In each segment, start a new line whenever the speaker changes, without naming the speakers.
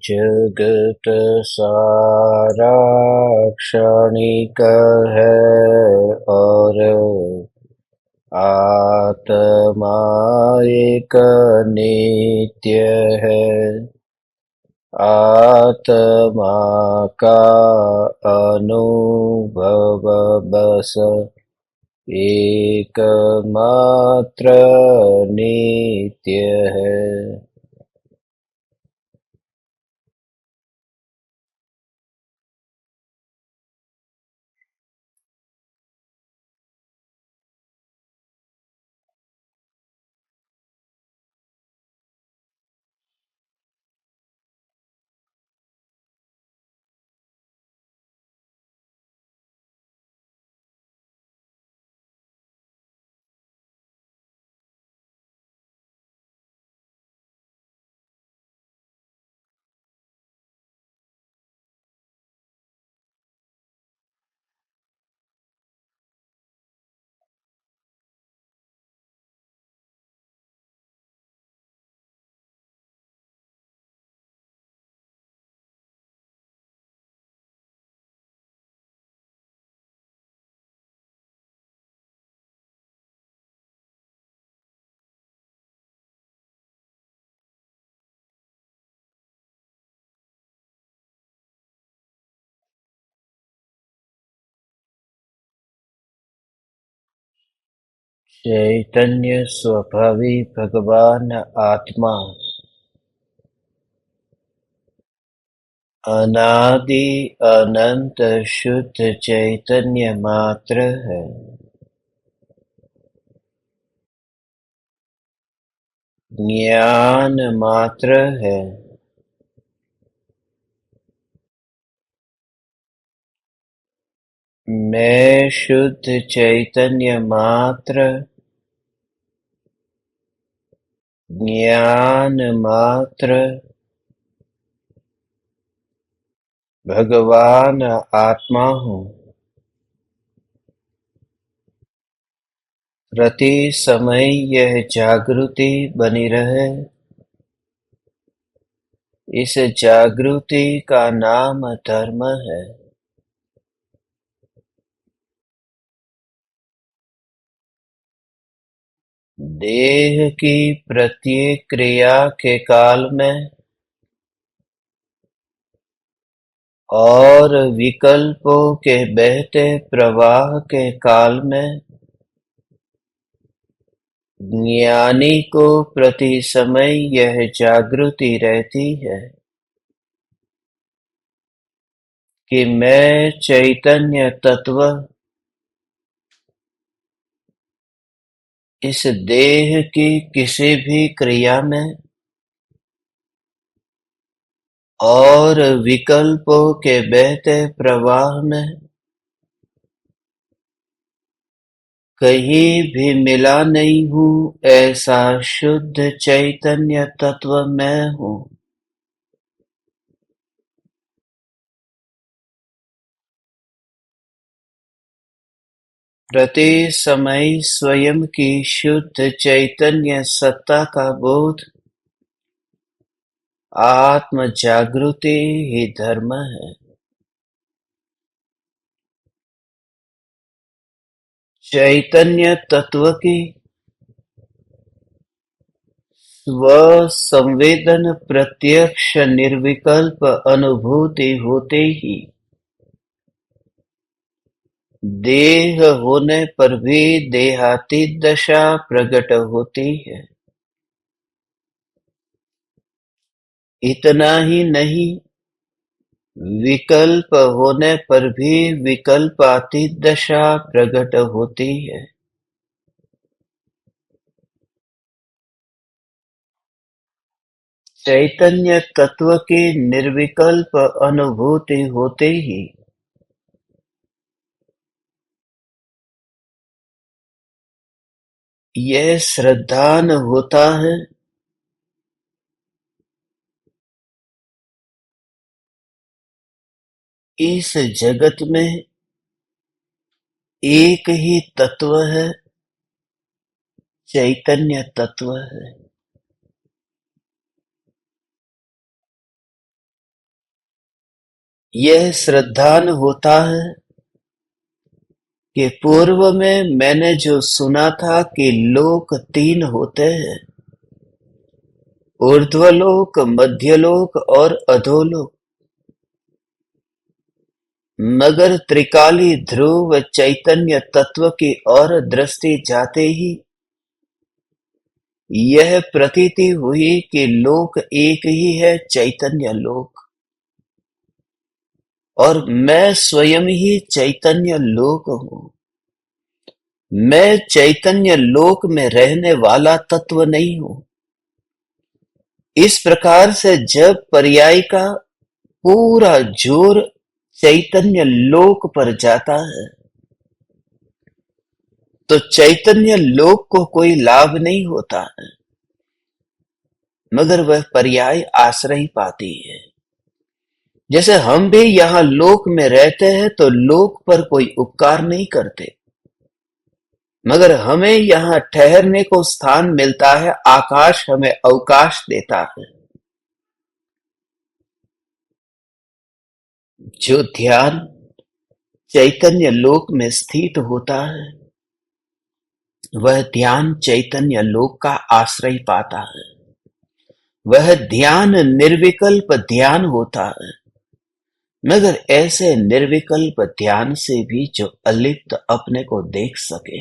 जगत सारा क्षणिक है और आत्मा एक नित्य है। आत्मा का अनुभव बस एकमात्र नित्य है। चैतन्य स्वभावी भगवान आत्मा अनादि अनंत शुद्ध चैतन्य मात्र है। ज्ञान मात्र है। मैं शुद्ध चैतन्य मात्र, ज्ञान मात्र, भगवान आत्मा हूँ। प्रति समय यह जागृति बनी रहे। इस जागृति का नाम धर्म है। देह की प्रत्येक क्रिया के काल में और विकल्पों के बहते प्रवाह के काल में ज्ञानी को प्रति समय यह जागृति रहती है कि मैं चैतन्य तत्व इस देह की किसी भी क्रिया में और विकल्पों के बहते प्रवाह में कहीं भी मिला नहीं हूँ। ऐसा शुद्ध चैतन्य तत्व मैं हूँ। प्रति समय स्वयं की शुद्ध चैतन्य सत्ता का बोध, आत्म जागृति ही धर्म है। चैतन्य तत्व की स्व-संवेदन प्रत्यक्ष निर्विकल्प अनुभूति होते ही देह होने पर भी देहातीत दशा प्रकट होती है। इतना ही नहीं, विकल्प होने पर भी विकल्पातीत दशा प्रकट होती है। चैतन्य तत्व की निर्विकल्प अनुभूति होते ही यह श्रद्धान होता है इस जगत में एक ही तत्व है, चैतन्य तत्व है। यह श्रद्धान होता है कि पूर्व में मैंने जो सुना था कि लोक तीन होते हैं, ऊर्ध्वलोक, मध्यलोक और अधोलोक, मगर त्रिकाली ध्रुव चैतन्य तत्व की ओर दृष्टि जाते ही यह प्रतीति हुई कि लोक एक ही है, चैतन्य लोक, और मैं स्वयं ही चैतन्य लोक हूँ। मैं चैतन्य लोक में रहने वाला तत्व नहीं हूँ। इस प्रकार से जब पर्याय का पूरा जोर चैतन्य लोक पर जाता है, तो चैतन्य लोक को कोई लाभ नहीं होता है, मगर वह पर्याय आश्रय पाती है। जैसे हम भी यहाँ लोक में रहते हैं तो लोक पर कोई उपकार नहीं करते, मगर हमें यहाँ ठहरने को स्थान मिलता है, आकाश हमें अवकाश देता है। जो ध्यान चैतन्य लोक में स्थित होता है, वह ध्यान चैतन्य लोक का आश्रय पाता है। वह ध्यान निर्विकल्प ध्यान होता है, मगर ऐसे निर्विकल्प ध्यान से भी जो अलिप्त अपने को देख सके,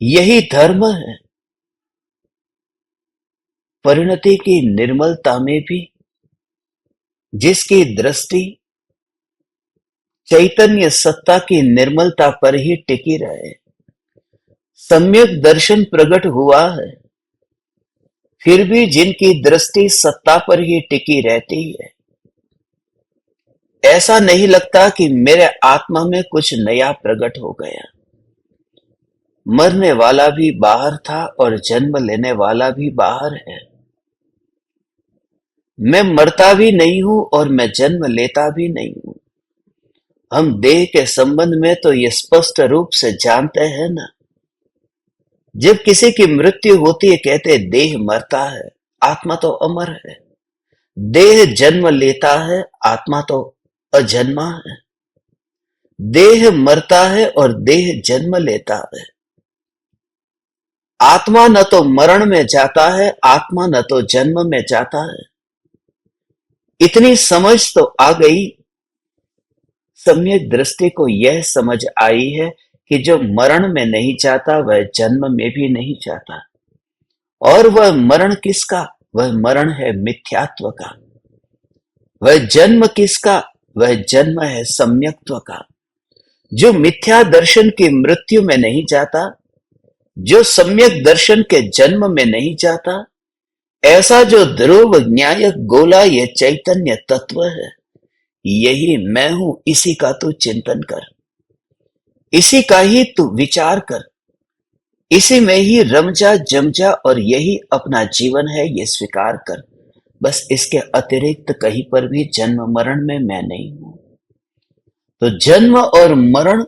यही धर्म है। परिणति की निर्मलता में भी जिसकी दृष्टि चैतन्य सत्ता की निर्मलता पर ही टिकी रहे, सम्यक दर्शन प्रकट हुआ है, फिर भी जिनकी दृष्टि सत्ता पर ही टिकी रहती है, ऐसा नहीं लगता कि मेरे आत्मा में कुछ नया प्रकट हो गया। मरने वाला भी बाहर था और जन्म लेने वाला भी बाहर है। मैं मरता भी नहीं हूं और मैं जन्म लेता भी नहीं हूं। हम देह के संबंध में तो ये स्पष्ट रूप से जानते हैं ना। जब किसी की मृत्यु होती है, कहते देह मरता है, आत्मा तो अमर है। देह जन्म लेता है, आत्मा तो अजन्मा है। देह मरता है और देह जन्म लेता है। आत्मा न तो मरण में जाता है, आत्मा न तो जन्म में जाता है। इतनी समझ तो आ गई। सम्यक दृष्टि को यह समझ आई है कि जो मरण में नहीं जाता वह जन्म में भी नहीं जाता। और वह मरण किसका? वह मरण है मिथ्यात्व का। वह जन्म किसका? वह जन्म है सम्यक्त्व का। जो मिथ्या दर्शन की मृत्यु में नहीं जाता, जो सम्यक दर्शन के जन्म में नहीं जाता, ऐसा जो ध्रुव न्यायक गोला ये चैतन्य तत्व है, यही मैं हूं। इसी का तू चिंतन कर, इसी का ही तू विचार कर, इसी में ही रम जा जम जा, और यही अपना जीवन है, ये स्वीकार कर। बस इसके अतिरिक्त कहीं पर भी जन्म मरण में मैं नहीं हूं। तो जन्म और मरण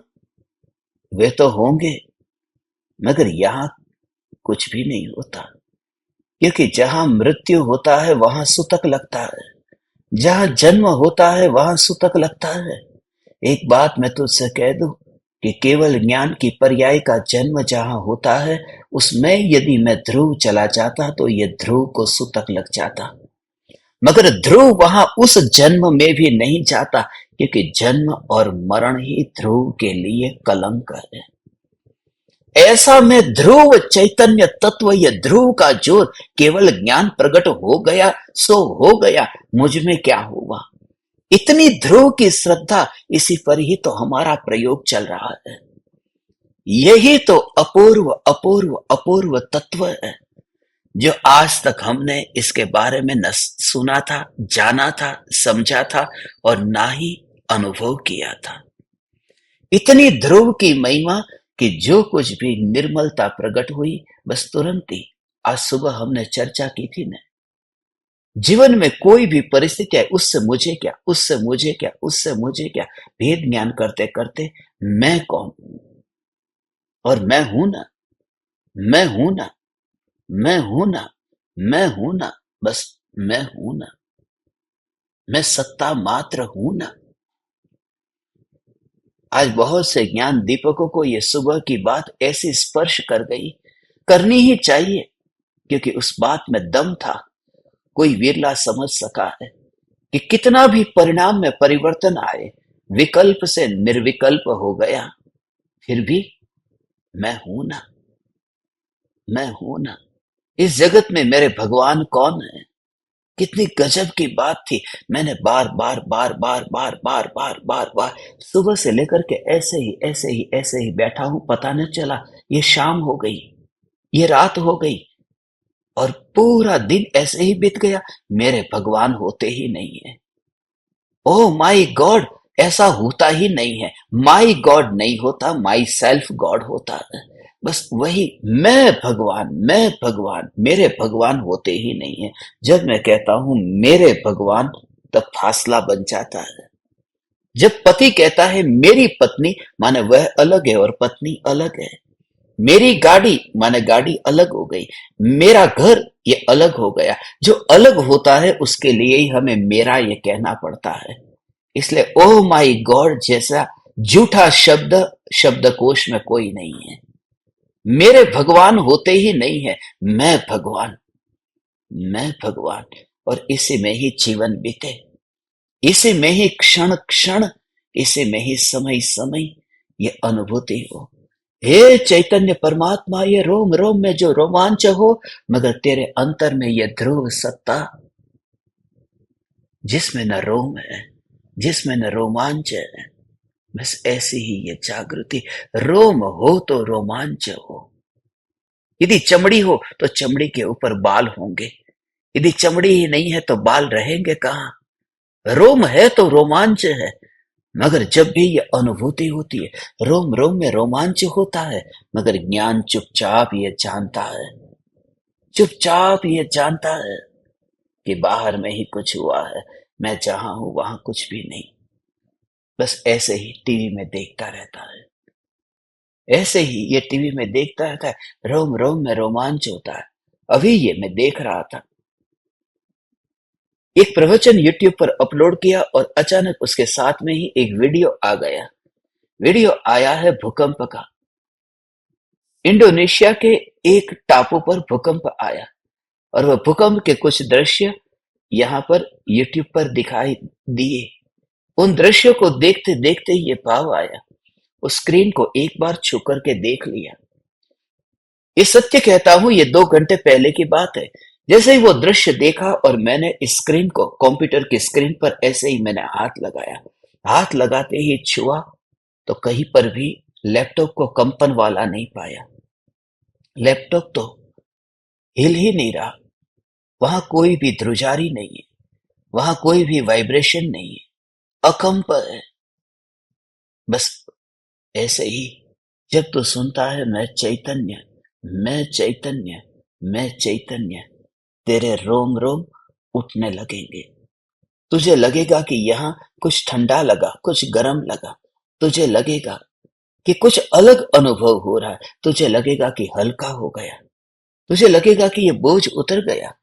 वे तो होंगे, मगर यहां कुछ भी नहीं होता, क्योंकि जहां मृत्यु होता है वहां सूतक लगता है, जहां जन्म होता है वहां सूतक लगता है। एक बात मैं तुझसे कह दूं कि केवल ज्ञान की पर्याय का जन्म जहां होता है, उसमें यदि मैं ध्रुव चला जाता तो ये ध्रुव को सूतक लग जाता, मगर ध्रुव वहां उस जन्म में भी नहीं जाता, क्योंकि जन्म और मरण ही ध्रुव के लिए कलंक है। ऐसा में ध्रुव चैतन्य तत्व, ये ध्रुव का जोर, केवल ज्ञान प्रकट हो गया सो हो गया, मुझ में क्या हुआ। इतनी ध्रुव की श्रद्धा, इसी पर ही तो हमारा प्रयोग चल रहा है। यही तो अपूर्व अपूर्व अपूर्व तत्व है, जो आज तक हमने इसके बारे में न सुना था, जाना था, समझा था, और ना ही अनुभव किया था। इतनी ध्रुव की महिमा कि जो कुछ भी निर्मलता प्रकट हुई, बस तुरंत ही, आज सुबह हमने चर्चा की थी ना, जीवन में कोई भी परिस्थिति है, उससे मुझे क्या, उससे मुझे क्या, उससे मुझे क्या, भेद ज्ञान करते करते मैं कौन हूं, और मैं हूं ना, मैं हूं ना, मैं हूं ना, मैं हूं ना, बस मैं हूं ना। मैं सत्ता मात्र हूं ना। आज बहुत से ज्ञान दीपकों को ये सुबह की बात ऐसी स्पर्श कर गई, करनी ही चाहिए, क्योंकि उस बात में दम था। कोई विरला समझ सका है कि कितना भी परिणाम में परिवर्तन आए, विकल्प से निर्विकल्प हो गया, फिर भी मैं हूं ना, मैं हूं ना। इस जगत में मेरे भगवान कौन है? कितनी गजब की बात थी। मैंने बार बार बार बार बार बार बार बार बार सुबह से लेकर के ऐसे ही ऐसे ही ऐसे ही बैठा हूं, पता न चला ये शाम हो गई, ये रात हो गई, और पूरा दिन ऐसे ही बीत गया, मेरे भगवान होते ही नहीं है। ओह माई गॉड, ऐसा होता ही नहीं है। माई गॉड नहीं होता, माई सेल्फ गॉड होता है। बस वही मैं भगवान, मेरे भगवान होते ही नहीं है। जब मैं कहता हूं मेरे भगवान, तब फासला बन जाता है। जब पति कहता है मेरी पत्नी, माने वह अलग है और पत्नी अलग है। मेरी गाड़ी माने गाड़ी अलग हो गई, मेरा घर ये अलग हो गया। जो अलग होता है उसके लिए ही हमें मेरा ये कहना पड़ता है। इसलिए ओह माई गॉड जैसा झूठा शब्द शब्दकोश में कोई नहीं है। मेरे भगवान होते ही नहीं है, मैं भगवान, मैं भगवान। और इसी में ही जीवन बीते, इसी में ही क्षण क्षण, इसी में ही समय समय ये अनुभूति हो। हे चैतन्य परमात्मा, ये रोम रोम में जो रोमांच हो, मगर तेरे अंतर में ये ध्रुव सत्ता, जिसमें न रोम है, जिसमें न रोमांच है, बस ऐसी ही ये जागृति। रोम हो तो रोमांच हो। यदि चमड़ी हो तो चमड़ी के ऊपर बाल होंगे, यदि चमड़ी ही नहीं है तो बाल रहेंगे कहाँ? रोम है तो रोमांच है। मगर जब भी ये अनुभूति होती है, रोम रोम में रोमांच होता है, मगर ज्ञान चुपचाप ये जानता है, चुपचाप ये जानता है कि बाहर में ही कुछ हुआ है, मैं जहां हूं वहां कुछ भी नहीं। बस ऐसे ही टीवी में देखता रहता है, ऐसे ही ये टीवी में देखता रहता है, रोम रोम में रोमांच होता है। अभी ये मैं देख रहा था, एक प्रवचन यूट्यूब पर अपलोड किया और अचानक उसके साथ में ही एक वीडियो आ गया। वीडियो आया है भूकंप का। इंडोनेशिया के एक टापू पर भूकंप आया, और वह भूकंप के कुछ दृश्य यहाँ पर यूट्यूब पर दिखाई दिए। उन दृश्यों को देखते देखते ये भाव आया, उस स्क्रीन को एक बार छू करके देख लिया। ये सत्य कहता हूं, ये 2 घंटे पहले की बात है। जैसे ही वो दृश्य देखा और मैंने इस स्क्रीन को, कंप्यूटर की स्क्रीन पर ऐसे ही मैंने हाथ लगाया, हाथ लगाते ही छुआ तो कहीं पर भी लैपटॉप को कंपन वाला नहीं पाया। लैपटॉप तो हिल ही नहीं रहा, वहां कोई भी ध्रुजारी नहीं है, वहां कोई भी वाइब्रेशन नहीं है, अकंप है। बस ऐसे ही जब तू सुनता है मैं चैतन्य, मैं चैतन्य, मैं चैतन्य, तेरे रोम रोम उठने लगेंगे। तुझे लगेगा कि यहाँ कुछ ठंडा लगा, कुछ गर्म लगा। तुझे लगेगा कि कुछ अलग अनुभव हो रहा है। तुझे लगेगा कि हल्का हो गया। तुझे लगेगा कि ये बोझ उतर गया।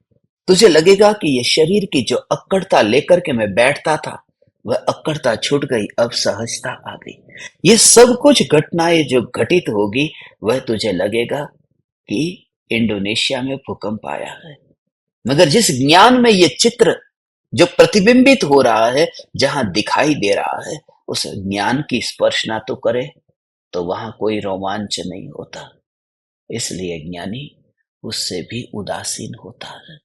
तुझे लगेगा कि ये शरीर की जो अक्कड़ता लेकर के मैं बैठता था, वह अक्कड़ता छूट गई, अब सहजता आ गई। ये सब कुछ घटनाएं जो घटित होगी, वह तुझे लगेगा कि इंडोनेशिया में भूकंप आया है। मगर जिस ज्ञान में ये चित्र जो प्रतिबिंबित हो रहा है, जहां दिखाई दे रहा है, उस ज्ञान की स्पर्शना तो करे तो वहां कोई रोमांच नहीं होता। इसलिए ज्ञानी उससे भी उदासीन होता है,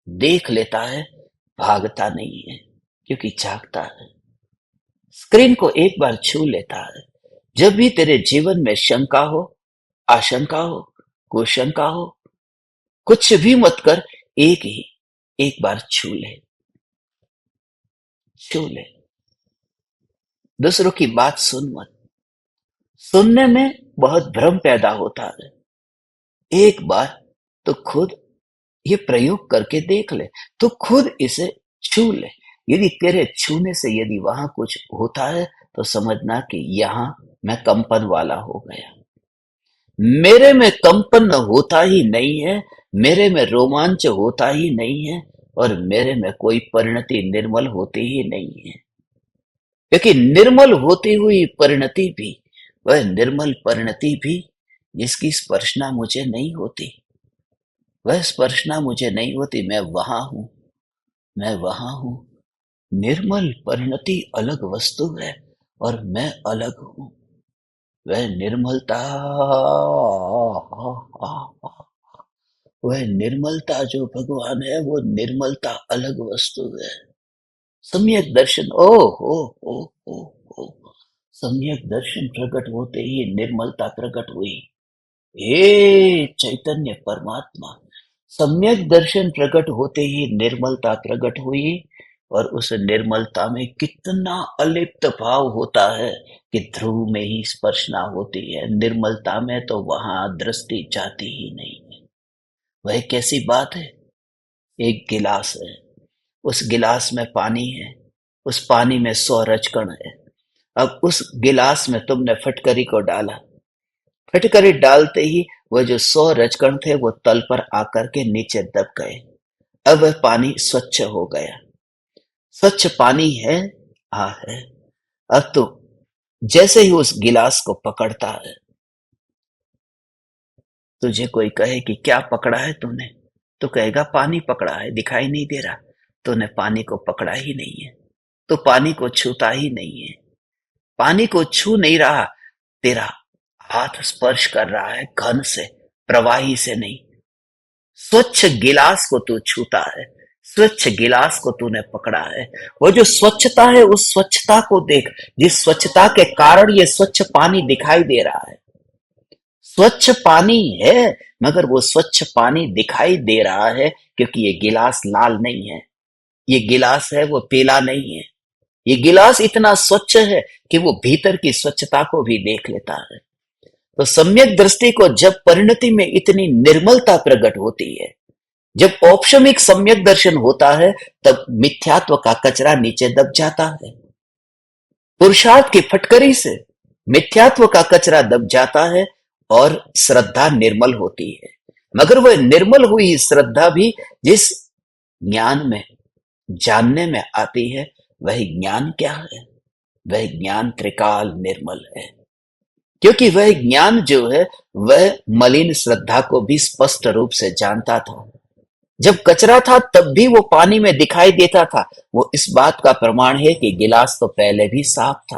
देख लेता है, भागता नहीं है, क्योंकि जागता है। स्क्रीन को एक बार छू लेता है। जब भी तेरे जीवन में शंका हो, आशंका हो, कुशंका हो, कुछ भी मत कर, एक बार छू ले, छू ले। दूसरों की बात सुन मत। सुनने में बहुत भ्रम पैदा होता है। एक बार तो खुद ये प्रयोग करके देख ले, तो खुद इसे छू ले। यदि तेरे छूने से यदि वहां कुछ होता है, तो समझना कि यहां मैं कंपन वाला हो गया। मेरे में कंपन होता ही नहीं है, मेरे में रोमांच होता ही नहीं है, और मेरे में कोई परिणति निर्मल होती ही नहीं है, क्योंकि निर्मल होती हुई परिणति भी, वह निर्मल परिणति भी जिसकी स्पर्शना मुझे नहीं होती, वह स्पर्शना मुझे नहीं होती। मैं वहां हूं, मैं वहां हूं। निर्मल परिणति अलग वस्तु है और मैं अलग हूं। वह निर्मलता, वह निर्मलता जो भगवान है, वो निर्मलता अलग वस्तु है। सम्यक दर्शन, ओ हो हो हो हो, सम्यक दर्शन प्रकट होते ही निर्मलता प्रकट हुई। हे चैतन्य परमात्मा, सम्यक दर्शन प्रकट होते ही निर्मलता प्रकट हुई। और उस निर्मलता में कितना अलिप्त भाव होता है कि ध्रुव में ही स्पर्शना होती है, निर्मलता में तो वहां दृष्टि जाती ही नहीं है। वह कैसी बात है? एक गिलास है, उस गिलास में पानी है, उस पानी में 100 रजकण है। अब उस गिलास में तुमने फटकरी को डाला, फटकरी डालते ही वह जो 100 रजकण थे वो तल पर आकर के नीचे दब गए। अब वह पानी स्वच्छ हो गया, स्वच्छ पानी है। हाँ है। अब तो जैसे ही उस गिलास को पकड़ता है, तुझे कोई कहे कि क्या पकड़ा है तूने, तो कहेगा पानी पकड़ा है, दिखाई नहीं दे रहा। तूने पानी को पकड़ा ही नहीं है, तो पानी को छूता ही नहीं है, पानी को छू नहीं रहा। तेरा हाथ स्पर्श कर रहा है घन से, प्रवाही से नहीं। स्वच्छ गिलास को तू छूता है, स्वच्छ गिलास को तूने पकड़ा है। वो जो स्वच्छता है, उस स्वच्छता को देख, जिस स्वच्छता के कारण ये स्वच्छ पानी दिखाई दे रहा है। स्वच्छ पानी है, मगर वो स्वच्छ पानी दिखाई दे रहा है क्योंकि ये गिलास लाल नहीं है, ये गिलास है वो पीला नहीं है। ये गिलास इतना स्वच्छ है कि वो भीतर की स्वच्छता को भी देख लेता है। तो सम्यक दृष्टि को जब परिणति में इतनी निर्मलता प्रकट होती है, जब औपशमिक सम्यक दर्शन होता है, तब मिथ्यात्व का कचरा नीचे दब जाता है। पुरुषार्थ की फटकरी से मिथ्यात्व का कचरा दब जाता है और श्रद्धा निर्मल होती है। मगर वह निर्मल हुई श्रद्धा भी जिस ज्ञान में, जानने में आती है, वह ज्ञान क्या है? वह ज्ञान त्रिकाल निर्मल है, क्योंकि वह ज्ञान जो है वह मलिन श्रद्धा को भी स्पष्ट रूप से जानता था। जब कचरा था तब भी वो पानी में दिखाई देता था। वो इस बात का प्रमाण है कि गिलास तो पहले भी साफ था।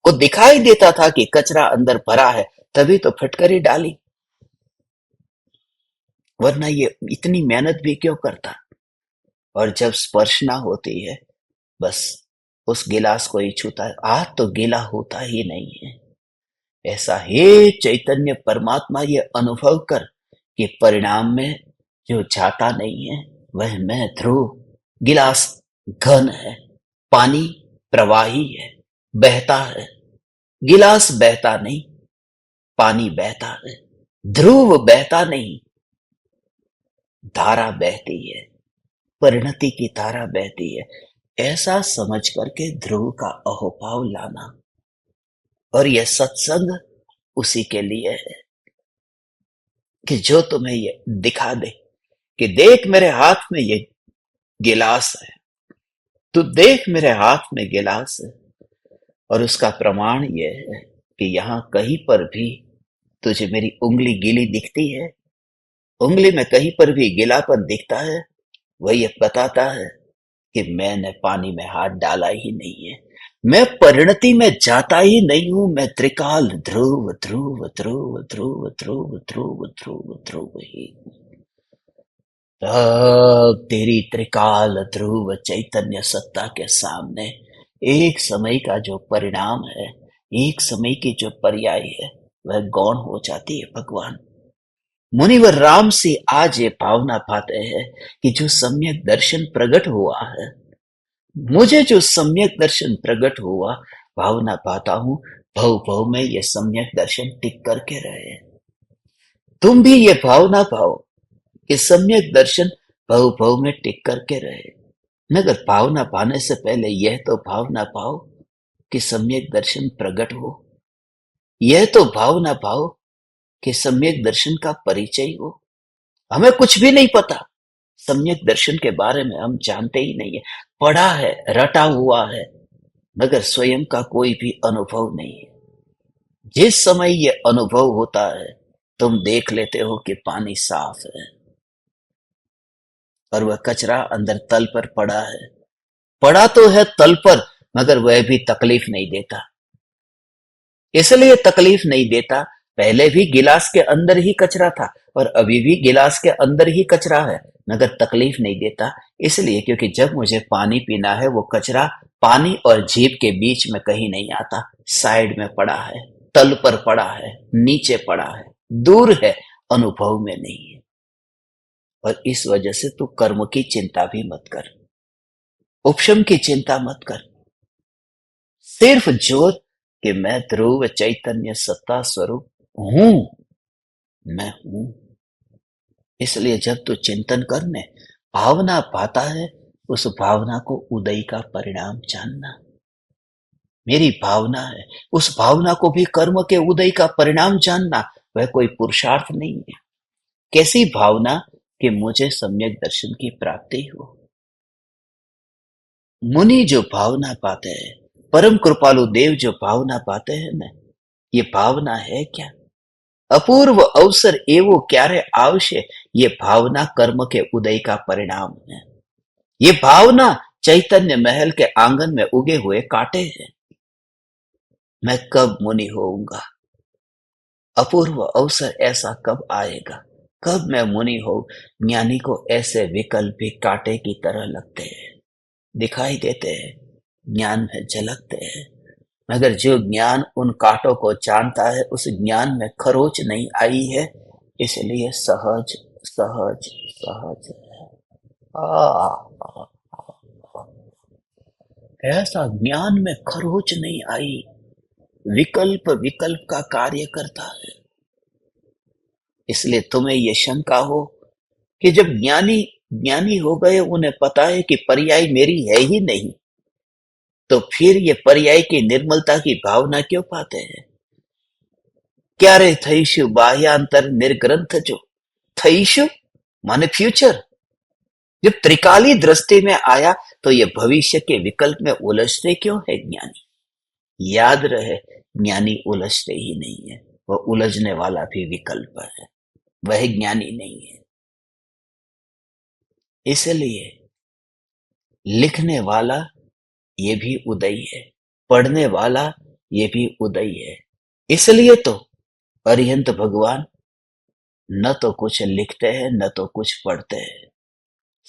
वो दिखाई देता था कि कचरा अंदर भरा है, तभी तो फटकरी डाली, वरना ये इतनी मेहनत भी क्यों करता। और जब स्पर्शना होती है, बस उस गिलास को ही छूता है, हाथ तो गीला होता ही नहीं है। ऐसा हे चैतन्य परमात्मा, ये अनुभव कर कि परिणाम में जो जाता नहीं है वह मैं ध्रुव, गिलास घन है, पानी प्रवाही है, बहता है। गिलास बहता नहीं, पानी बहता है, ध्रुव बहता नहीं, धारा बहती है, परिणति की धारा बहती है। ऐसा समझ करके ध्रुव का अहोभाव लाना। और यह सत्संग उसी के लिए है कि जो तुम्हें ये दिखा दे कि देख मेरे हाथ में ये गिलास है, तू देख मेरे हाथ में गिलास है। और उसका प्रमाण ये है कि यहां कहीं पर भी तुझे मेरी उंगली गीली दिखती है, उंगली में कहीं पर भी गीलापन दिखता है, वह ये बताता है कि मैंने पानी में हाथ डाला ही नहीं है, मैं परिणति में जाता ही नहीं हूं। मैं त्रिकाल ध्रुव ध्रुव ध्रुव ध्रुव ध्रुव ध्रुव ध्रुव ध्रुव ही। तब तेरी त्रिकाल ध्रुव चैतन्य सत्ता के सामने एक समय का जो परिणाम है, एक समय की जो पर्याय है, वह गौण हो जाती है। भगवान मुनिवर राम से आज ये भावना पाते हैं कि जो सम्यक दर्शन प्रकट हुआ है, मुझे जो सम्यक दर्शन प्रकट हुआ, भावना पाता हूं भव भव में ये सम्यक दर्शन टिक करके रहे। तुम भी ये भावना पाओ कि सम्यक दर्शन भव भव में टिक करके रहे। मगर भावना पाने से पहले यह तो भावना पाओ कि सम्यक दर्शन प्रकट हो, यह तो भावना पाओ कि सम्यक दर्शन का परिचय हो। हमें कुछ भी नहीं पता। सम्यक दर्शन के बारे में हम जानते ही नहीं है। पढ़ा है, रटा हुआ है, मगर स्वयं का कोई भी अनुभव नहीं है। जिस समय ये अनुभव होता है, तुम देख लेते हो कि पानी साफ है और वह कचरा अंदर तल पर पड़ा है। पड़ा तो है तल पर, मगर वह भी तकलीफ नहीं देता। इसलिए तकलीफ नहीं देता, पहले भी गिलास के अंदर ही कचरा था और अभी भी गिलास के अंदर ही कचरा है, मगर तकलीफ नहीं देता। इसलिए क्योंकि जब मुझे पानी पीना है, वो कचरा पानी और जीभ के बीच में कहीं नहीं आता, साइड में पड़ा है, तल पर पड़ा है, नीचे पड़ा है, दूर है, अनुभव में नहीं है। और इस वजह से तू कर्म की चिंता भी मत कर, उपशम की चिंता मत कर। सिर्फ जोत कि मैं ध्रुव चैतन्य सत्ता स्वरूप हूं, मैं हूं। इसलिए जब तू चिंतन करने भावना पाता है, उस भावना को उदय का परिणाम जानना। मेरी भावना है, उस भावना को भी कर्म के उदय का परिणाम जानना। वह कोई पुरुषार्थ नहीं है। कैसी भावना कि मुझे सम्यक दर्शन की प्राप्ति हो। मुनि जो भावना पाते हैं, परम कृपालु देव जो भावना पाते हैं ना, ये भावना है क्या? अपूर्व अवसर एवो क्यारे आवश्य, ये भावना कर्म के उदय का परिणाम है। ये भावना चैतन्य महल के आंगन में उगे हुए कांटे हैं। मैं कब मुनि होऊंगा? अपूर्व अवसर ऐसा कब आएगा? कब मैं मुनि हो? ज्ञानी को ऐसे विकल्प भी कांटे की तरह लगते हैं, दिखाई देते हैं, ज्ञान में झलकते हैं, मगर जो ज्ञान उन कांटों को जानता है, उस ज्ञान में खरोच नहीं आई है, इसलिए सहज सहज सहज है। आ, ऐसा ज्ञान में खरोच नहीं आई, विकल्प विकल्प का कार्य करता है। इसलिए तुम्हें ये शंका हो कि जब ज्ञानी ज्ञानी हो गए, उन्हें पता है कि पर्याय मेरी है ही नहीं, तो फिर ये पर्याय की निर्मलता की भावना क्यों पाते हैं? क्यारे थईशु बाह्यांतर निर्ग्रंथ जो, थईशु माने फ्यूचर। जब त्रिकाली दृष्टि में आया, तो ये भविष्य के विकल्प में उलझते क्यों है ज्ञानी? याद रहे, ज्ञानी उलझते ही नहीं है, वह उलझने वाला भी विकल्प है, वह ज्ञानी नहीं है। इसलिए लिखने वाला ये भी उदय है, पढ़ने वाला ये भी उदय है। इसलिए तो अरिहंत भगवान न तो कुछ लिखते हैं, न तो कुछ पढ़ते हैं।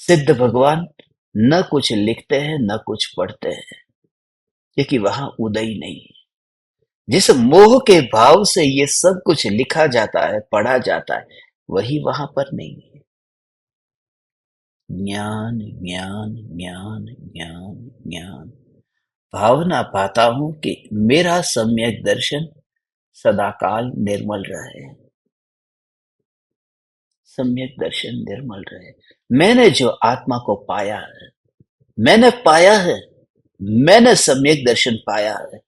सिद्ध भगवान न कुछ लिखते हैं, न कुछ पढ़ते हैं, क्योंकि वहां उदय नहीं है। जिस मोह के भाव से ये सब कुछ लिखा जाता है, पढ़ा जाता है, वही वहां पर नहीं है। ज्ञान ज्ञान ज्ञान ज्ञान ज्ञान। भावना पाता हूं कि मेरा सम्यक दर्शन सदाकाल निर्मल रहे, सम्यक दर्शन निर्मल रहे। मैंने जो आत्मा को पाया है, मैंने पाया है, मैंने सम्यक दर्शन पाया है,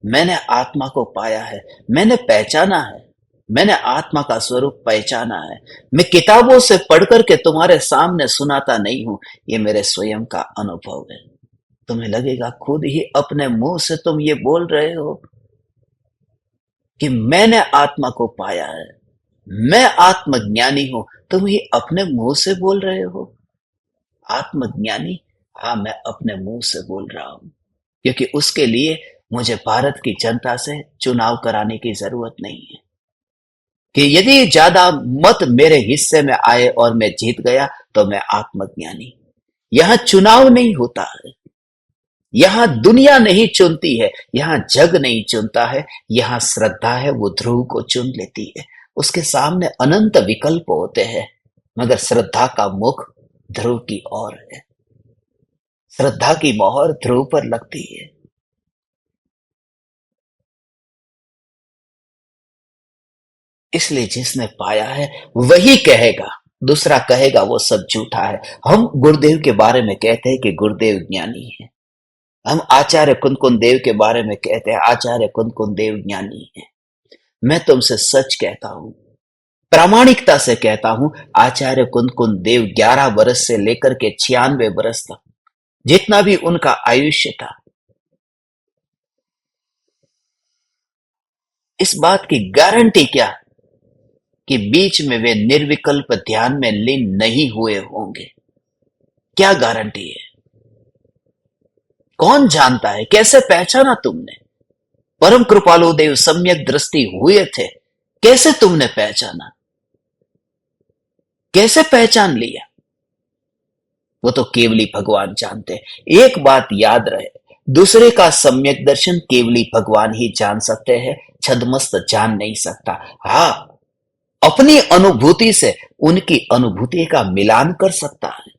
मैंने आत्मा को पाया है, मैंने पहचाना है, मैंने आत्मा का स्वरूप पहचाना है। मैं किताबों से पढ़कर के तुम्हारे सामने सुनाता नहीं हूं, ये मेरे स्वयं का अनुभव है। तुम्हें लगेगा खुद ही अपने मुंह से तुम ये बोल रहे हो कि मैंने आत्मा को पाया है, मैं आत्मज्ञानी हूं। तुम ही अपने मुंह से बोल रहे हो आत्मज्ञानी। हाँ, मैं अपने मुंह से बोल रहा हूं, क्योंकि उसके लिए मुझे भारत की जनता से चुनाव कराने की जरूरत नहीं है कि यदि ज्यादा मत मेरे हिस्से में आए और मैं जीत गया तो मैं आत्मज्ञानी। यहां चुनाव नहीं होता है, यहां दुनिया नहीं चुनती है, यहां जग नहीं चुनता है, यहां श्रद्धा है, वो ध्रुव को चुन लेती है। उसके सामने अनंत विकल्प होते हैं, मगर श्रद्धा का मुख ध्रुव की ओर है, श्रद्धा की मोहर ध्रुव पर लगती है। इसलिए जिसने पाया है वही कहेगा, दूसरा कहेगा वो सब झूठा है। हम गुरुदेव के बारे में कहते हैं कि गुरुदेव ज्ञानी है, हम आचार्य कुंदकुन देव के बारे में कहते हैं आचार्य कुंदकुन देव ज्ञानी है। मैं तुमसे सच कहता हूं, प्रामाणिकता से कहता हूं, आचार्य कुंद कुंद देव 11 वर्ष से लेकर के 96 वर्ष तक जितना भी उनका आयुष्य था, इस बात की गारंटी क्या कि बीच में वे निर्विकल्प ध्यान में लीन नहीं हुए होंगे? क्या गारंटी है? कौन जानता है? कैसे पहचाना तुमने? परम कृपालु देव सम्यक दृष्टि हुए थे, कैसे तुमने पहचाना? कैसे पहचान लिया? वो तो केवली भगवान जानते हैं। एक बात याद रहे, दूसरे का सम्यक दर्शन केवली भगवान ही जान सकते हैं, छद्मस्त जान नहीं सकता। हाँ, अपनी अनुभूति से उनकी अनुभूति का मिलान कर सकता है।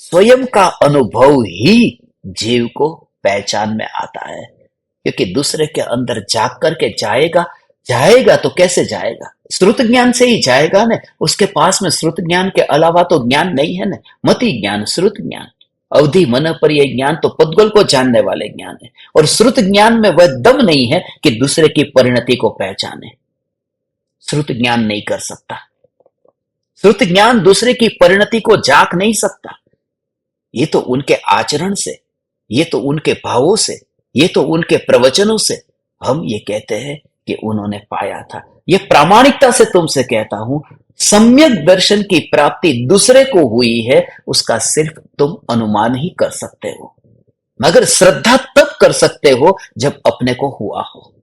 स्वयं का अनुभव ही जीव को पहचान में आता है, क्योंकि दूसरे के अंदर जाग करके जाएगा तो कैसे जाएगा? श्रुत ज्ञान से ही जाएगा ना। उसके पास में श्रुत ज्ञान के अलावा तो ज्ञान नहीं है ना। मति ज्ञान, श्रुत ज्ञान, अवधि मन पर यह ज्ञान तो पद्गल को जानने वाले ज्ञान है। और श्रुत ज्ञान में वह दम नहीं है कि दूसरे की परिणति को पहचाने। श्रुत ज्ञान नहीं कर सकता। श्रुत ज्ञान दूसरे की परिणति को जाग नहीं सकता। ये तो उनके आचरण से, ये तो उनके भावों से, ये तो उनके प्रवचनों से हम ये कहते हैं कि उन्होंने पाया था। ये प्रामाणिकता से तुमसे कहता हूं, सम्यक दर्शन की प्राप्ति दूसरे को हुई है, उसका सिर्फ तुम अनुमान ही कर सकते हो, मगर श्रद्धा तब कर सकते हो जब अपने को हुआ हो।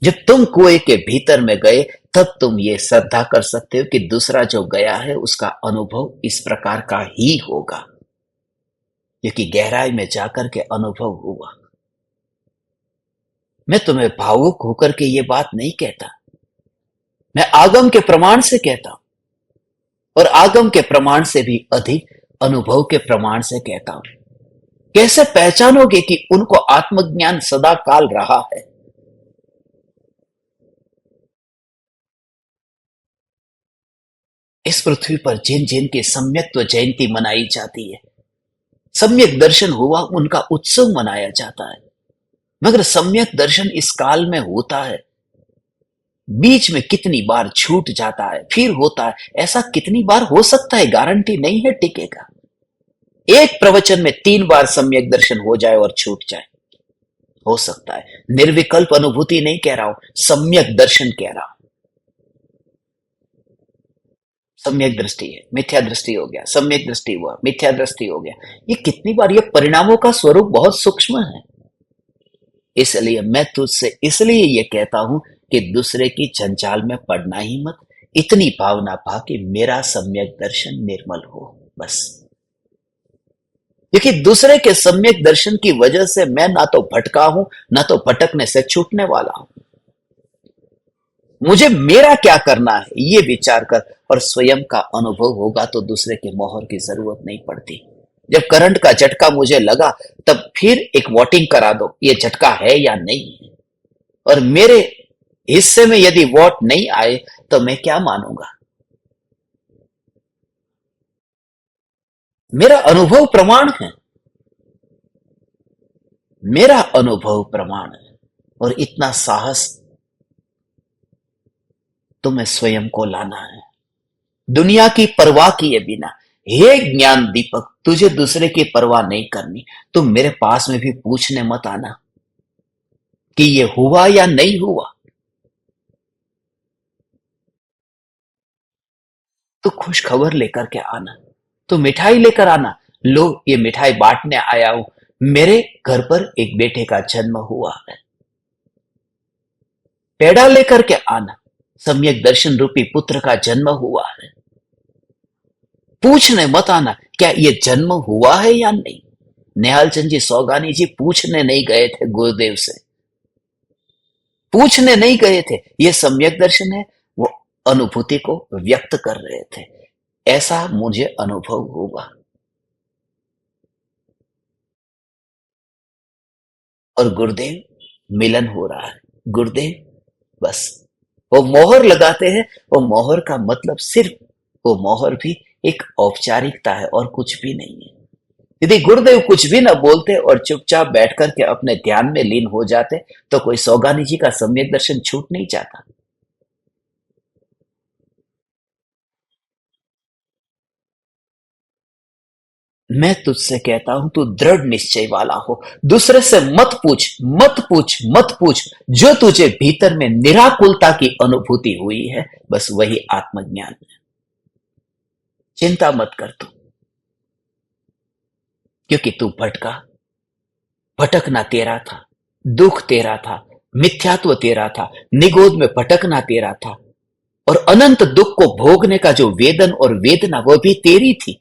जब तुम कुएं के भीतर में गए तब तुम ये श्रद्धा कर सकते हो कि दूसरा जो गया है उसका अनुभव इस प्रकार का ही होगा, क्योंकि गहराई में जाकर के अनुभव हुआ। मैं तुम्हें भावुक होकर के ये बात नहीं कहता, मैं आगम के प्रमाण से कहता हूं, और आगम के प्रमाण से भी अधिक अनुभव के प्रमाण से कहता हूं। कैसे पहचानोगे कि उनको आत्मज्ञान सदा काल रहा है? इस पृथ्वी पर जिन जिन की सम्यक्त्व जयंती मनाई जाती है, सम्यक दर्शन हुआ, उनका उत्सव मनाया जाता है, मगर सम्यक दर्शन इस काल में होता है, बीच में कितनी बार छूट जाता है, फिर होता है। ऐसा कितनी बार हो सकता है? गारंटी नहीं है टिकेगा। एक प्रवचन में 3 बार सम्यक दर्शन हो जाए और छूट जाए, हो सकता है। निर्विकल्प अनुभूति नहीं कह रहा हूं, सम्यक दर्शन कह रहा हूं। सम्यक दृष्टि है, मिथ्या दृष्टि हो गया, सम्यक दृष्टि हुआ, मिथ्या दृष्टि हो गया। ये कितनी बार? ये परिणामों का स्वरूप बहुत सूक्ष्म है। इसलिए मैं तुझसे इसलिए ये कहता हूं कि दूसरे की जंजाल में पड़ना ही मत। इतनी भावना पा कि मेरा सम्यक दर्शन निर्मल हो, बस। क्योंकि दूसरे के सम्यक दर्शन की वजह से मैं ना तो भटका हूं, ना तो भटकने से छूटने वाला हूं। मुझे मेरा क्या करना है ये विचार कर, और स्वयं का अनुभव होगा तो दूसरे के मोहर की जरूरत नहीं पड़ती। जब करंट का झटका मुझे लगा तब फिर एक वोटिंग करा दो, ये झटका है या नहीं है। और मेरे हिस्से में यदि वोट नहीं आए तो मैं क्या मानूंगा? मेरा अनुभव प्रमाण है, मेरा अनुभव प्रमाण है। और इतना साहस तुम्हें स्वयं को लाना है, दुनिया की परवाह किए बिना। हे ज्ञान दीपक, तुझे दूसरे की परवाह नहीं करनी, तुम मेरे पास में भी पूछने मत आना कि ये हुआ या नहीं हुआ। तो खुश खबर लेकर के आना, तो मिठाई लेकर आना। लो, ये मिठाई बांटने आया हूं, मेरे घर पर एक बेटे का जन्म हुआ है। पेड़ा लेकर के आना, सम्यक दर्शन रूपी पुत्र का जन्म हुआ है। पूछने मत आना क्या ये जन्म हुआ है या नहीं। निहाल चंद जी सौगानी जी पूछने नहीं गए थे गुरुदेव से, पूछने नहीं गए थे। ये सम्यक दर्शन है, वो अनुभूति को व्यक्त कर रहे थे। ऐसा मुझे अनुभव हुआ, और गुरुदेव मिलन हो रहा है। गुरुदेव बस वो मोहर लगाते हैं। वो मोहर का मतलब सिर्फ, वो मोहर भी एक औपचारिकता है और कुछ भी नहीं है। यदि गुरुदेव कुछ भी ना बोलते और चुपचाप बैठ करके अपने ध्यान में लीन हो जाते तो कोई सौगानी जी का सम्यक दर्शन छूट नहीं जाता। मैं तुझसे कहता हूं तू दृढ़ निश्चय वाला हो, दूसरे से मत पूछ, मत पूछ, मत पूछ। जो तुझे भीतर में निराकुलता की अनुभूति हुई है, बस वही आत्मज्ञान है। चिंता मत कर तू, क्योंकि तू भटकना तेरा था, दुख तेरा था, मिथ्यात्व तेरा था, निगोद में भटकना तेरा था, और अनंत दुख को भोगने का जो वेदन और वेदना वो भी तेरी थी।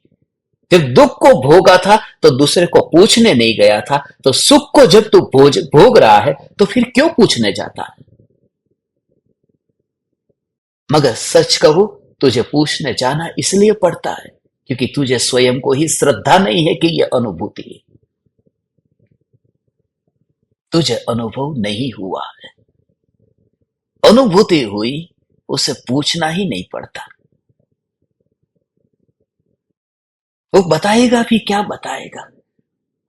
जब दुख को भोगा था तो दूसरे को पूछने नहीं गया था, तो सुख को जब तू भोग रहा है तो फिर क्यों पूछने जाता है? मगर सच कहूं, तुझे पूछने जाना इसलिए पड़ता है क्योंकि तुझे स्वयं को ही श्रद्धा नहीं है कि यह अनुभूति है। तुझे अनुभव नहीं हुआ है, अनुभूति हुई, उसे पूछना ही नहीं पड़ता। वो बताएगा भी क्या बताएगा,